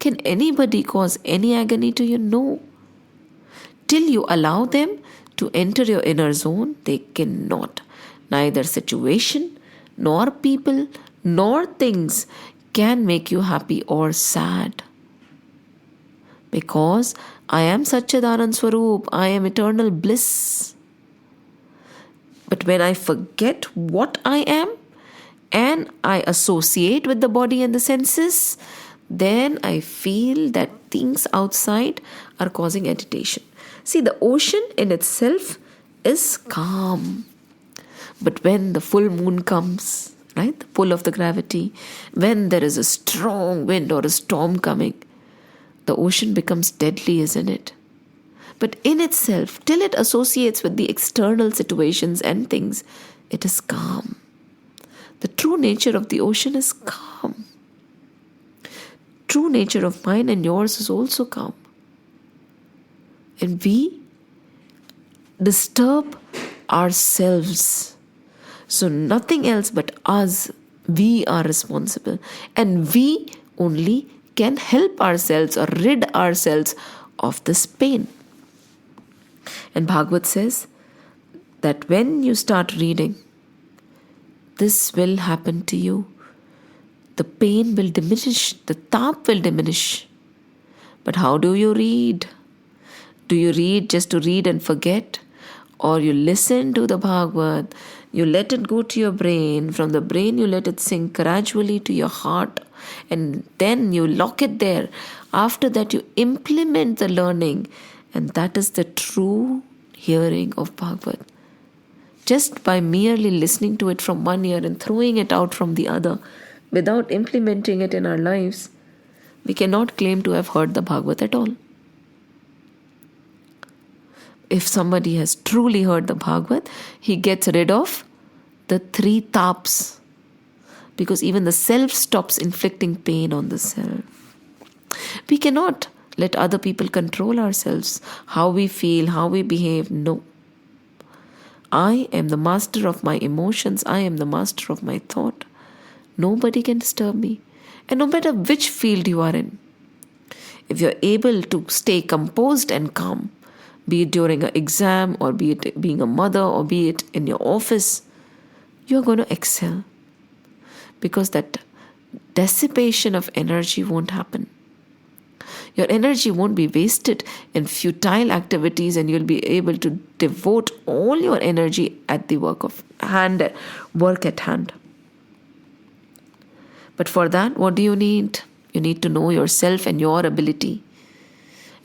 Can anybody cause any agony to you? No. Till you allow them to enter your inner zone, they cannot. Neither situation, nor people, nor things can make you happy or sad. Because I am Satchidanand Swaroop, I am eternal bliss. But when I forget what I am and I associate with the body and the senses, then I feel that things outside are causing agitation. See, the ocean in itself is calm. But when the full moon comes, right, the pull of the gravity, when there is a strong wind or a storm coming, the ocean becomes deadly, isn't it? But in itself, till it associates with the external situations and things, it is calm. The true nature of the ocean is calm. True nature of mine and yours is also calm. And we disturb ourselves. So nothing else but us, we are responsible. And we only can help ourselves or rid ourselves of this pain. And Bhagwat says that when you start reading, this will happen to you. The pain will diminish, the tap will diminish. But how do you read? Do you read just to read and forget? Or you listen to the Bhagwat, you let it go to your brain, from the brain you let it sink gradually to your heart, and then you lock it there. After that you implement the learning, and that is the true hearing of Bhagwat. Just by merely listening to it from one ear and throwing it out from the other, without implementing it in our lives, we cannot claim to have heard the Bhagwat at all. If somebody has truly heard the Bhagwat, he gets rid of the three taps. Because even the self stops inflicting pain on the self. We cannot let other people control ourselves, how we feel, how we behave. No. I am the master of my emotions. I am the master of my thought. Nobody can disturb me. And no matter which field you are in, if you're able to stay composed and calm, be it during an exam or be it being a mother or be it in your office, you're going to excel. Because that dissipation of energy won't happen. Your energy won't be wasted in futile activities, and you'll be able to devote all your energy at the work at hand. But for that, what do you need? You need to know yourself and your ability.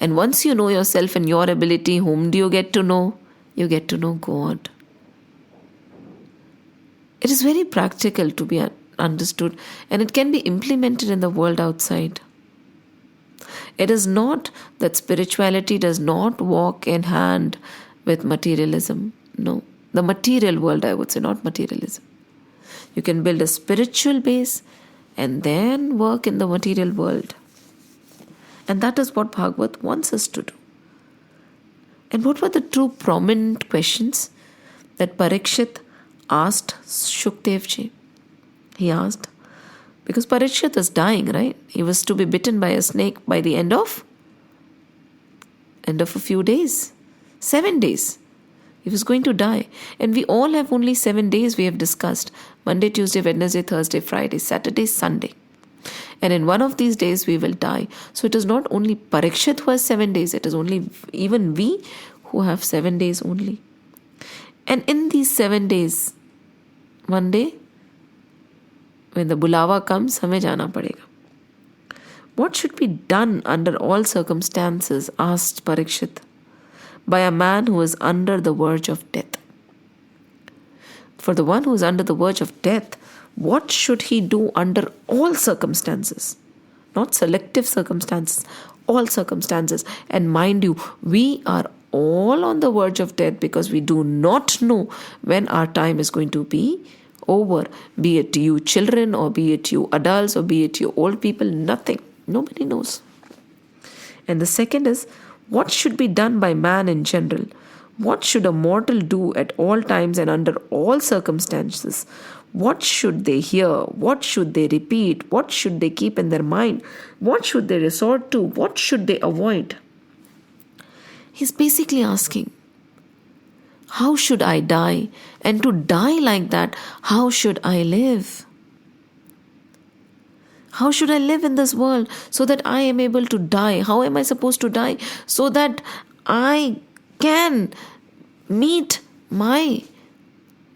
And once you know yourself and your ability, whom do you get to know? You get to know God. It is very practical to be understood, and it can be implemented in the world outside. It is not that spirituality does not walk in hand with materialism. No. The material world, I would say, not materialism. You can build a spiritual base and then work in the material world. And that is what Bhagwat wants us to do. And what were the two prominent questions that Parikshit asked Shukdev ji? He asked, because Parikshit was dying, right? He was to be bitten by a snake by the end of a few days. 7 days. He was going to die. And we all have only 7 days we have discussed. Monday, Tuesday, Wednesday, Thursday, Friday, Saturday, Sunday. And in one of these days we will die. So it is not only Parikshit who has 7 days. It is only even we who have 7 days only. And in these 7 days, one day, when the bulawa comes, हमें जाना पड़ेगा. What should be done under all circumstances, asked Parikshit, by a man who is under the verge of death? For the one who is under the verge of death, what should he do under all circumstances? Not selective circumstances, all circumstances. And mind you, we are all on the verge of death because we do not know when our time is going to be over. Be it you children or be it you adults or be it you old people, nothing. Nobody knows. And the second is, what should be done by man in general? What should a mortal do at all times and under all circumstances? What should they hear? What should they repeat? What should they keep in their mind? What should they resort to? What should they avoid? He's basically asking, how should I die? And to die like that, how should I live? How should I live in this world so that I am able to die? How am I supposed to die so that I can meet my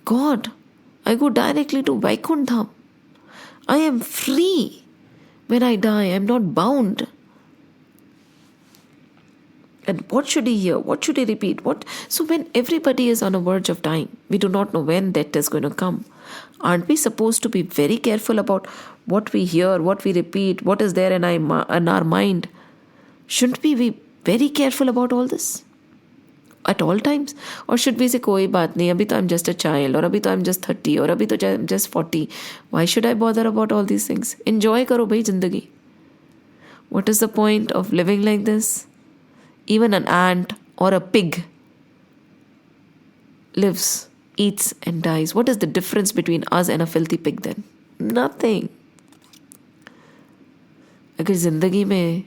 God? I go directly to Vaikuntha. I am free when I die. I am not bound. And what should he hear? What should he repeat? So when everybody is on a verge of dying, we do not know when that is going to come. Aren't we supposed to be very careful about what we hear, what we repeat, what is there in our mind? Shouldn't we be very careful about all this at all times? Or should we say, koi baat nahi, abhi to I'm just a child, or abhi to I'm just 30, or abhi to I'm just 40. Why should I bother about all these things? Enjoy karo bhai zindagi. What is the point of living like this? Even an ant or a pig lives, eats and dies. What is the difference between us and a filthy pig then? Nothing. अगर जिंदगी में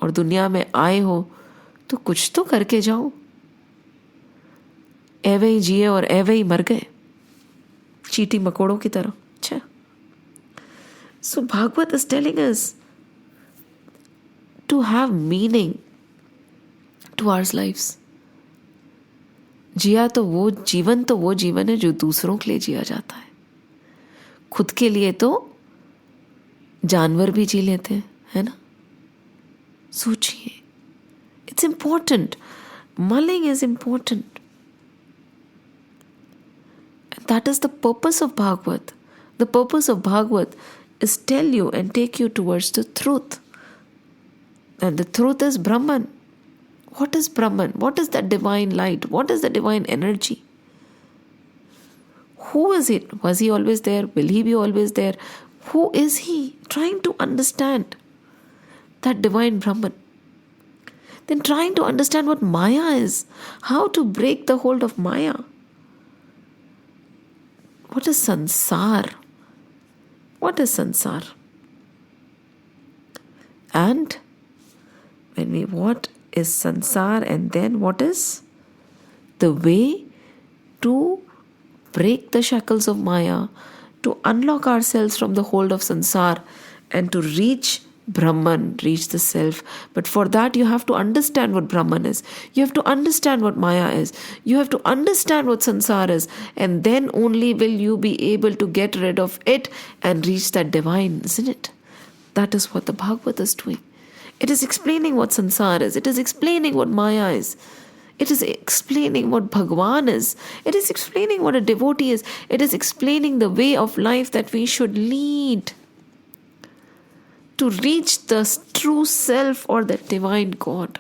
और दुनिया में आए हो तो कुछ तो करके जाओ. ऐवे ही जिए और ऐवे ही मर गए, चींटी मकोड़ों की तरह. अच्छा. So Bhagwat is telling us to have meaning to our lives. जिया तो वो जीवन है जो दूसरों के लिए जिया जाता है. खुद के लिए तो जानवर भी जी लेते हैं, है ना? सोचिए. It's important. Mulling is important. And that is the purpose of Bhagwat. The purpose of Bhagwat is tell you and take you towards the truth. And the truth is Brahman. What is Brahman? What is that divine light? What is the divine energy? Who is it? Was he always there? Will he be always there? Who is he? Trying to understand that divine Brahman. Then trying to understand what Maya is. How to break the hold of Maya. What is sansar? what is sansar? And what is sansar, and then what is the way to break the shackles of Maya, to unlock ourselves from the hold of sansar, and to reach Brahman, reach the self. But for that you have to understand what Brahman is. You have to understand what Maya is. You have to understand what sansar is. And then only will you be able to get rid of it and reach that divine, isn't it? That is what the Bhagwat is doing. It is explaining what sansar is. It is explaining what Maya is. It is explaining what Bhagwan is. It is explaining what a devotee is. It is explaining the way of life that we should lead to reach the true self or the divine God.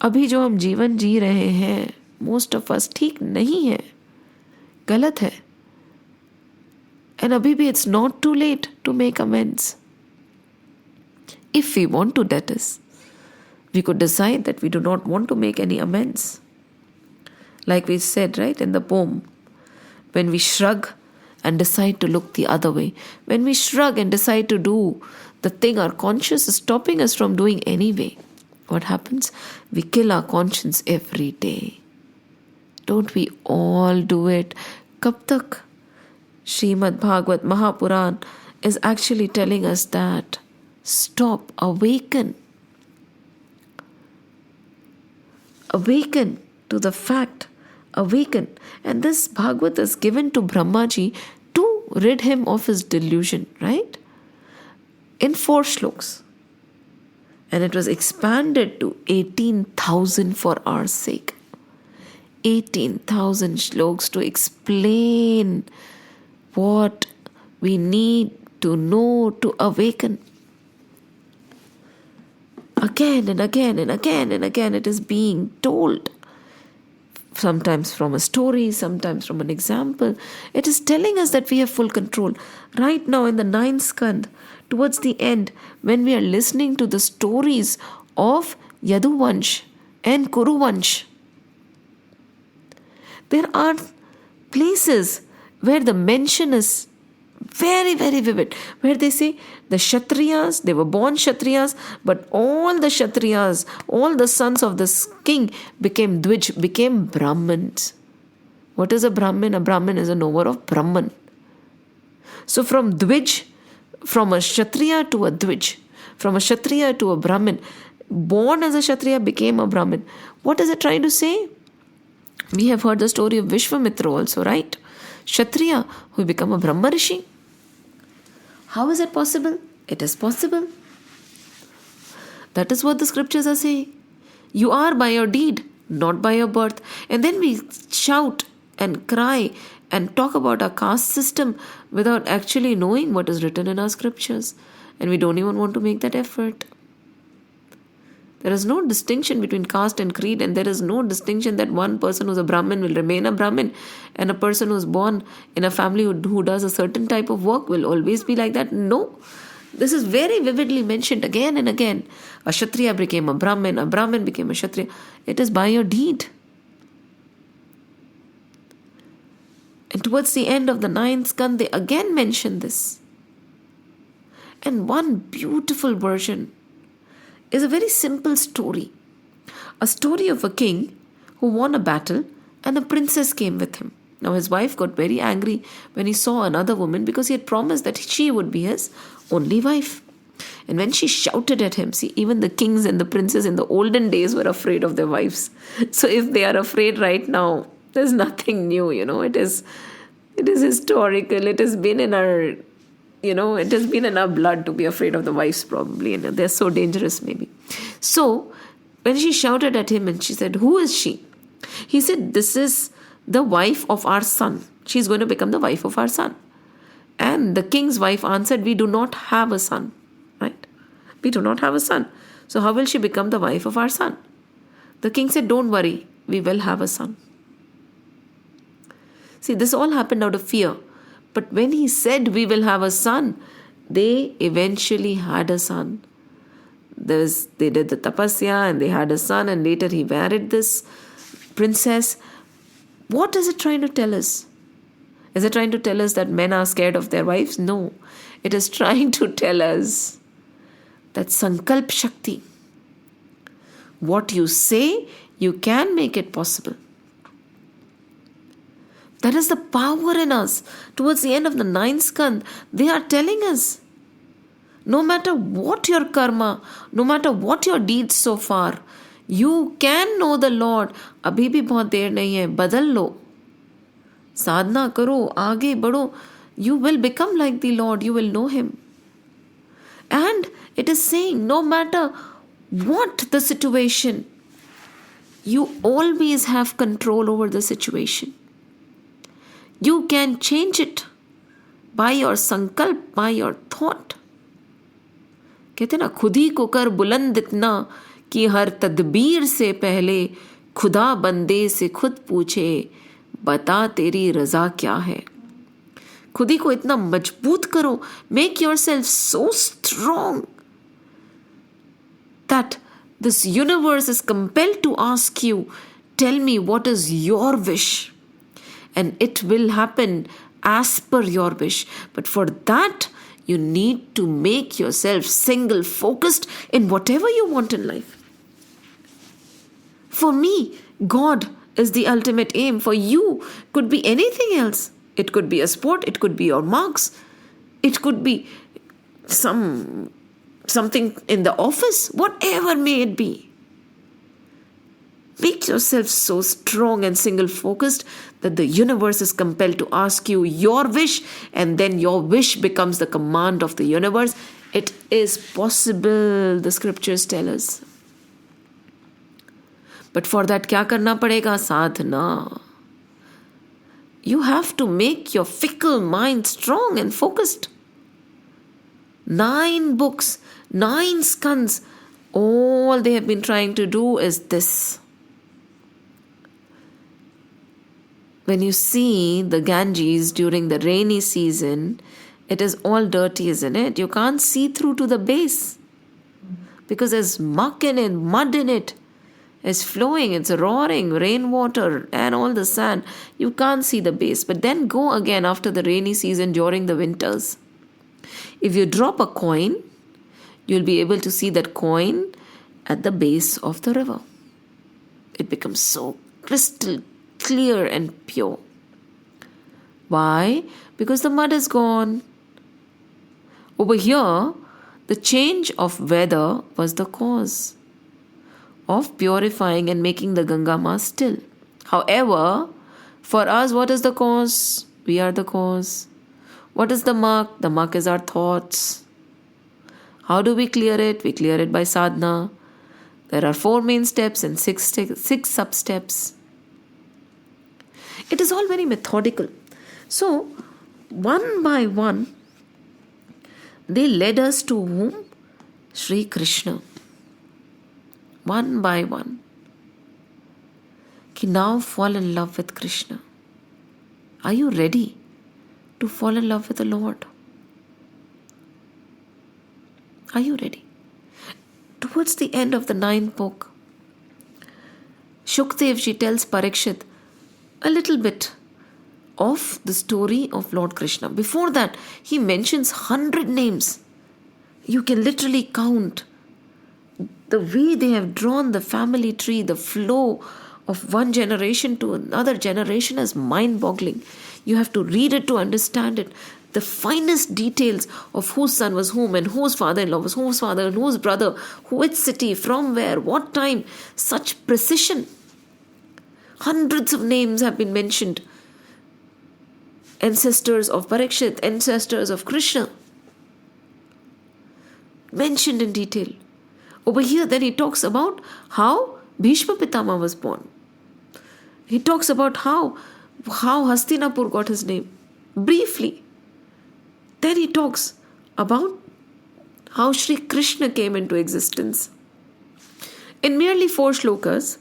अभी जो हम जीवन जी रहे हैं, most of us, ठीक नहीं है, गलत है. And अभी भी it's not too late to make amends. If we want to, that is. We could decide that we do not want to make any amends. Like we said, right, in the poem, when we shrug and decide to look the other way, when we shrug and decide to do the thing our conscience is stopping us from doing anyway, what happens? We kill our conscience every day. Don't we all do it? Kab tak? Srimad Bhagwat Mahapuran is actually telling us that stop, awaken. Awaken to the fact. Awaken. And this Bhagwat is given to Brahmaji to rid him of his delusion, right? In 4 shloks. And it was expanded to 18,000 for our sake. 18,000 shloks to explain what we need to know to awaken. Again and again and again and again it is being told. Sometimes from a story, sometimes from an example. It is telling us that we have full control. Right now in the 9th skand, towards the end, when we are listening to the stories of Yaduvansh and Kuruvansh, there are places where the mention is very, very vivid, where they say the Kshatriyas, they were born Kshatriyas, but all the Kshatriyas, all the sons of this king became Dvij, became Brahmins. What is a Brahmin? A Brahmin is a knower of Brahman. So from Dvij, from a Kshatriya to a Dvij, from a Kshatriya to a Brahmin, born as a Kshatriya became a Brahmin. What is it trying to say? We have heard the story of Vishwamitra also, right? Kshatriya who become a Brahma Rishi. How is it possible? It is possible. That is what the scriptures are saying. You are by your deed, not by your birth. And then we shout and cry and talk about our caste system without actually knowing what is written in our scriptures. And we don't even want to make that effort. There is no distinction between caste and creed, and there is no distinction that one person who's a Brahmin will remain a Brahmin and a person who's born in a family who does a certain type of work will always be like that. No. This is very vividly mentioned again and again. A Kshatriya became a Brahmin became a Kshatriya. It is by your deed. And towards the end of the 9th skand, they again mention this. And one beautiful version is a very simple story. A story of a king who won a battle and a princess came with him. Now his wife got very angry when he saw another woman because he had promised that she would be his only wife. And when she shouted at him, see, even the kings and the princes in the olden days were afraid of their wives. So if they are afraid right now, there's nothing new, It is historical. It has been in our it has been in our blood to be afraid of the wives probably, and they're so dangerous maybe. So, when she shouted at him and she said, "Who is she?" He said, "This is the wife of our son. She's going to become the wife of our son." And the king's wife answered, "We do not have a son." Right? We do not have a son. So how will she become the wife of our son? The king said, "Don't worry, we will have a son." See, this all happened out of fear. But when he said we will have a son, they eventually had a son. They did the tapasya and they had a son, and later he married this princess. What is it trying to tell us? Is it trying to tell us that men are scared of their wives? No. It is trying to tell us that Sankalp Shakti, what you say, you can make it possible. That is the power in us. Towards the end of the 9th skand, they are telling us, no matter what your karma, no matter what your deeds so far, you can know the Lord. अभी भी बहुत देर नहीं है, बदल लो, साधना करो, आगे बढ़ो. You will become like the Lord, you will know Him. And it is saying, no matter what the situation, you always have control over the situation. You can change it by your sankalp, by your thought. कहते ना, खुद ही को कर बुलंद इतना कि हर तदबीर से पहले खुदा बंदे से खुद पूछे, बता तेरी रजा क्या है. खुद ही को इतना मजबूत करो. Make yourself so strong that this universe is compelled to ask you, tell me what is your wish. And it will happen as per your wish. But for that, you need to make yourself single focused in whatever you want in life. For me, God is the ultimate aim. For you, could be anything else. It could be a sport, it could be your marks, it could be something in the office, whatever may it be. Make yourself so strong and single focused that the universe is compelled to ask you your wish, and then your wish becomes the command of the universe. It is possible, the scriptures tell us. But for that, क्या करना पड़ेगा? साधना. You have to make your fickle mind strong and focused. 9 books, 9 skands, all they have been trying to do is this. When you see the Ganges during the rainy season, it is all dirty, isn't it? You can't see through to the base because there's muck in it, mud in it. It's flowing, it's roaring, rainwater and all the sand. You can't see the base. But then go again after the rainy season during the winters. If you drop a coin, you'll be able to see that coin at the base of the river. It becomes so crystal clear and pure. Why? Because the mud is gone. Over here, the change of weather was the cause of purifying and making the Ganga Ma still. However, for us, what is the cause? We are the cause. What is the muck? The muck is our thoughts. How do we clear it? We clear it by sadhana. There are 4 main steps and 6 sub-steps. It is all very methodical. So, one by one, they led us to whom? Sri Krishna. One by one. Ki now fall in love with Krishna. Are you ready to fall in love with the Lord? Are you ready? Towards the end of the 9th book, Shukdev tells Parikshit a little bit of the story of Lord Krishna. Before that, he mentions 100 names. You can literally count. The way they have drawn the family tree, the flow of one generation to another generation is mind-boggling. You have to read it to understand it. The finest details of whose son was whom and whose father-in-law was whose father and whose brother, which city, from where, what time. Such precision. Hundreds of names have been mentioned. Ancestors of Parikshit, ancestors of Krishna. Mentioned in detail. Over here, then he talks about how Bhishma Pitama was born. He talks about how Hastinapur got his name. Briefly. Then he talks about how Sri Krishna came into existence. In merely 4 shlokas,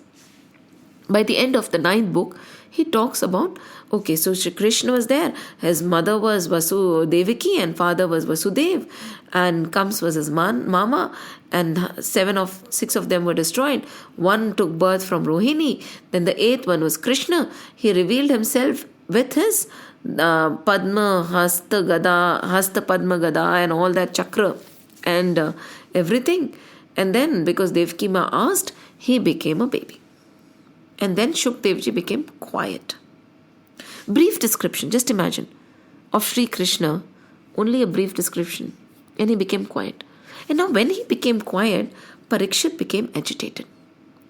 by the end of the 9th book, he talks about, okay, so Shri Krishna was there. His mother was Vasudevaki and father was Vasudev. And Kams was his mama. And 6 of them were destroyed. 1 took birth from Rohini. Then the 8th one was Krishna. He revealed himself with his Padma, Hasta Padma Gada and all that chakra and everything. And then because Devaki Ma asked, he became a baby. And then Shukdevji became quiet. Brief description, just imagine, of Sri Krishna, only a brief description. And he became quiet. And now when he became quiet, Parikshit became agitated.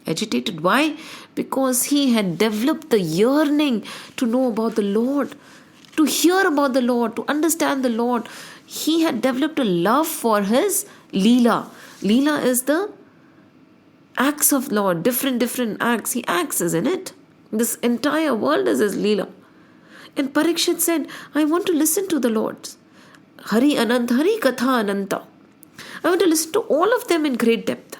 Agitated, why? Because he had developed the yearning to know about the Lord, to hear about the Lord, to understand the Lord. He had developed a love for his Leela. Leela is the acts of Lord, different acts. He acts, isn't it? This entire world is his Leela. And Parikshit said, I want to listen to the Lord. Hari Anant, Hari Katha Ananta. I want to listen to all of them in great depth.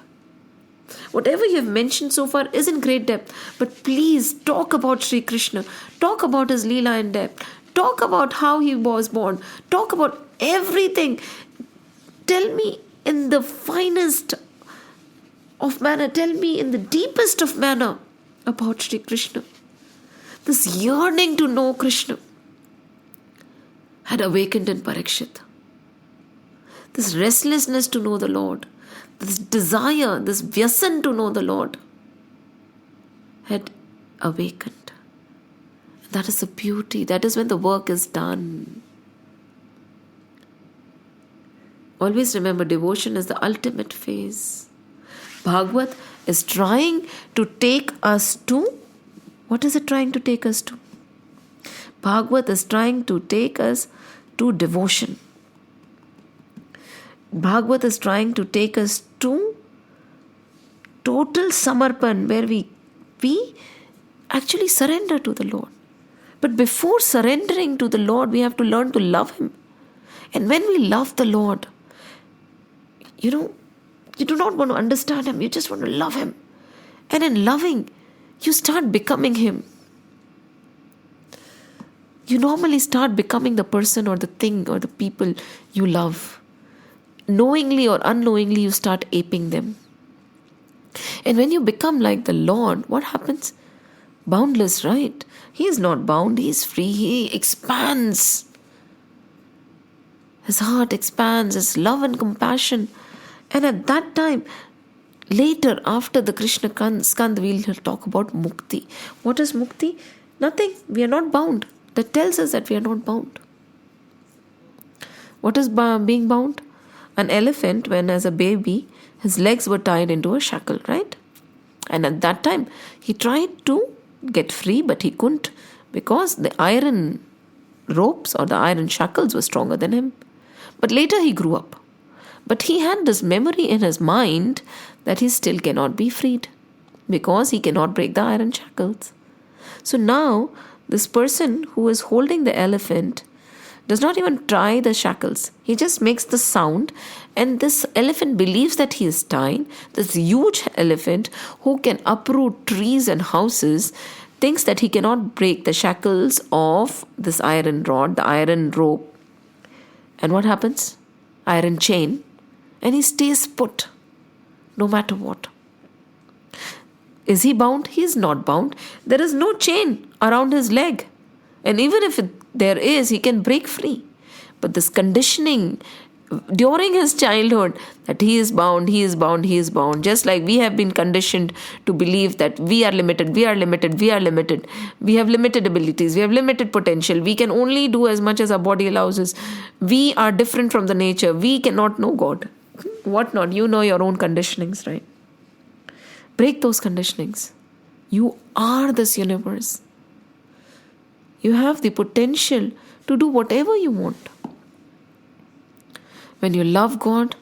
Whatever you have mentioned so far is in great depth. But please talk about Sri Krishna. Talk about his Leela in depth. Talk about how he was born. Talk about everything. Tell me in the finest of manner. Tell me in the deepest of manner about Sri Krishna. This yearning to know Krishna had awakened in Parikshit. This restlessness to know the Lord, this desire, this vyasan to know the Lord had awakened. That is the beauty. That is when the work is done. Always remember, devotion is the ultimate phase. Bhagwat is trying to take us to, what is it trying to take us to? Bhagwat is trying to take us to devotion. Bhagwat is trying to take us to total samarpan, where we actually surrender to the Lord. But before surrendering to the Lord, we have to learn to love Him. And when we love the Lord, you do not want to understand Him, you just want to love Him. And in loving, you start becoming Him. You normally start becoming the person or the thing or the people you love. Knowingly or unknowingly, you start aping them. And when you become like the Lord, what happens? Boundless, right? He is not bound, He is free, He expands. His heart expands, His love and compassion. And at that time, later, after the Krishna Skand, we'll talk about Mukti. What is Mukti? Nothing. We are not bound. That tells us that we are not bound. What is being bound? An elephant, when as a baby, his legs were tied into a shackle, right? And at that time, he tried to get free, but he couldn't, because the iron ropes or the iron shackles were stronger than him. But later he grew up. But he had this memory in his mind that he still cannot be freed, because he cannot break the iron shackles. So now, this person who is holding the elephant does not even try the shackles. He just makes the sound, and this elephant believes that he is tied. This huge elephant who can uproot trees and houses thinks that he cannot break the shackles of this iron rod, the iron rope. And what happens? Iron chain. And he stays put, no matter what. Is he bound? He is not bound. There is no chain around his leg. And even if there is, he can break free. But this conditioning during his childhood, that he is bound, he is bound, he is bound. Just like we have been conditioned to believe that we are limited, we are limited, we are limited. We have limited abilities, we have limited potential. We can only do as much as our body allows us. We are different from the nature. We cannot know God. What not? You know your own conditionings, right? Break those conditionings. You are this universe. You have the potential to do whatever you want. When you love God,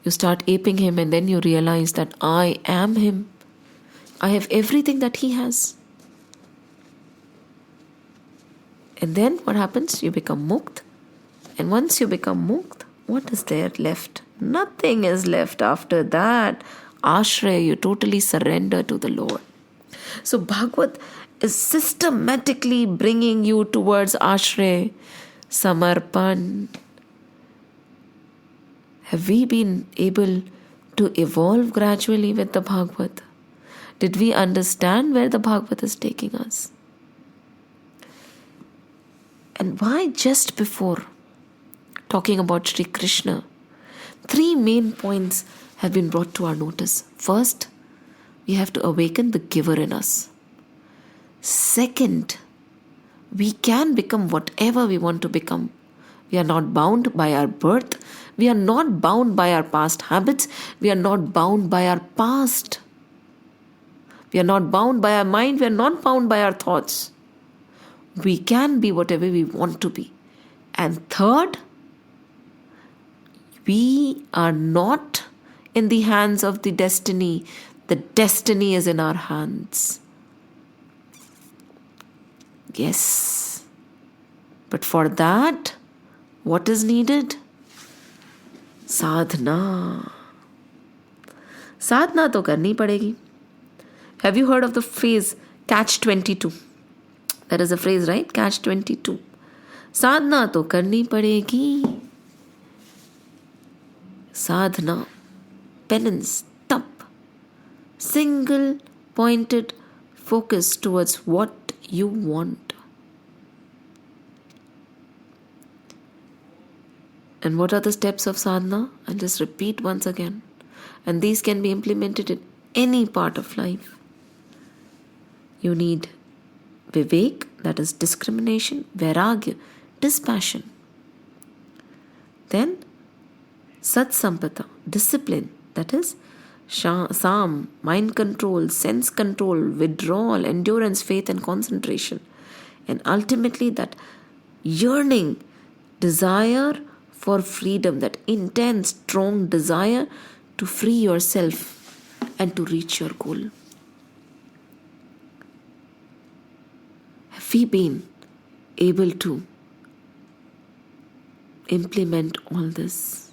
you start aping Him, and then you realize that I am Him. I have everything that He has. And then what happens? You become mukt. And once you become mukt, what is there left? Nothing is left after that. Ashray, you totally surrender to the Lord. So Bhagwat is systematically bringing you towards Ashray, Samarpan. Have we been able to evolve gradually with the Bhagwat? Did we understand where the Bhagwat is taking us? And why just before talking about Sri Krishna, 3 main points have been brought to our notice. First, we have to awaken the giver in us. Second, we can become whatever we want to become. We are not bound by our birth. We are not bound by our past habits. We are not bound by our past. We are not bound by our mind. We are not bound by our thoughts. We can be whatever we want to be. And third, we are not in the hands of the destiny. The destiny is in our hands. Yes. But for that, what is needed? Sadhana. Sadhana to karni padegi. Have you heard of the phrase catch 22? That is a phrase, right? Catch 22. Sadhana to karni padegi. Sadhana, penance, tap, single pointed focus towards what you want. And what are the steps of sadhana? I'll just repeat once again. And these can be implemented in any part of life. You need vivek, that is discrimination, vairagya, dispassion. Then sat sampata, discipline, that is sam, mind control, sense control, withdrawal, endurance, faith and concentration. And ultimately that yearning, desire for freedom, that intense, strong desire to free yourself and to reach your goal. Have we been able to implement all this?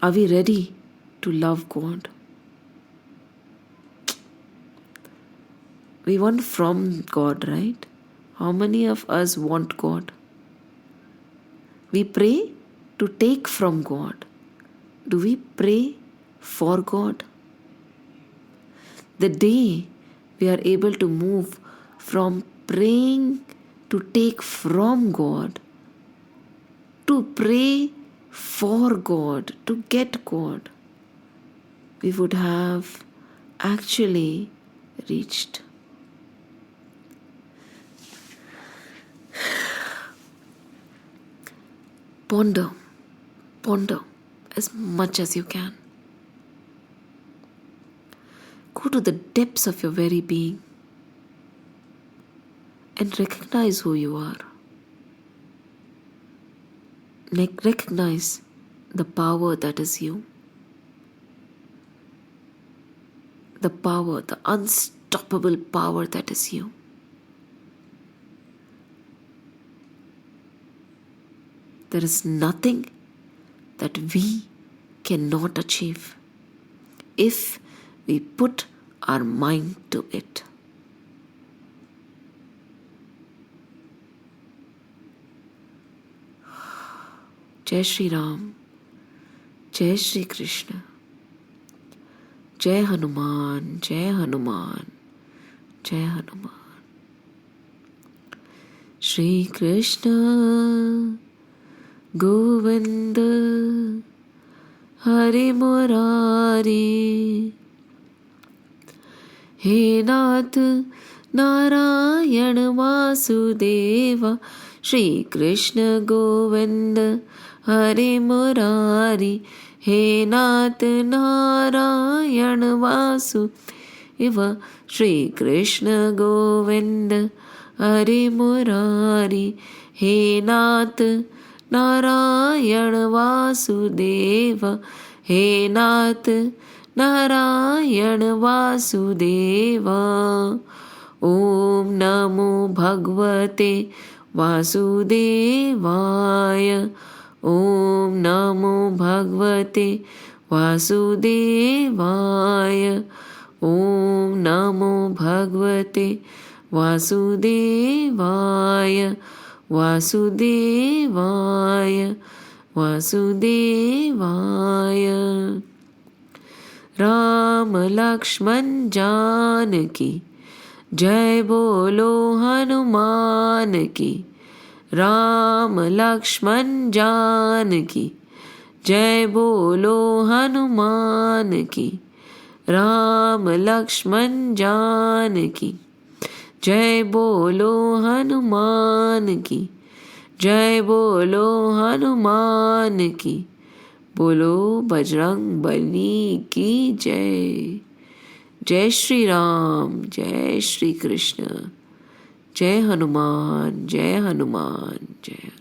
Are we ready to love God? We want from God, right? How many of us want God? We pray to take from God. Do we pray for God? The day we are able to move from praying to take from God to pray for God, to get God, we would have actually reached. Ponder as much as you can. Go to the depths of your very being and recognize who you are. Recognize the power that is you. The power, the unstoppable power that is you. There is nothing that we cannot achieve if we put our mind to it. Jai Shri Ram, Jai Shri Krishna, Jai Hanuman, Jai Hanuman, Jai Hanuman. Shri Krishna Govinda Hari Murari, He Nath Narayan Vasudeva. Shri Krishna Govinda Hari Murari, He Nath Narayan Vasudeva. Shri Krishna Govinda Hari Murari, He Nath Narayan Vasudeva. He Nath Narayan Vasudeva. Om Namo Bhagwate Vasudevaya. Om Namo Bhagwate Vasudevaya. Om Namo Bhagwate Vasudevaya. Vasudevaya, Vasudevaya. Ram Lakshman Janaki जय बोलो हनुमान की, राम लक्ष्मण जान की। जय बोलो हनुमान की, राम लक्ष्मण जान की। जय बोलो हनुमान की, जय बोलो हनुमान की। बोलो बजरंग बली की जय। जय श्री राम, जय श्री कृष्ण, जय हनुमान, जय हनुमान, जय।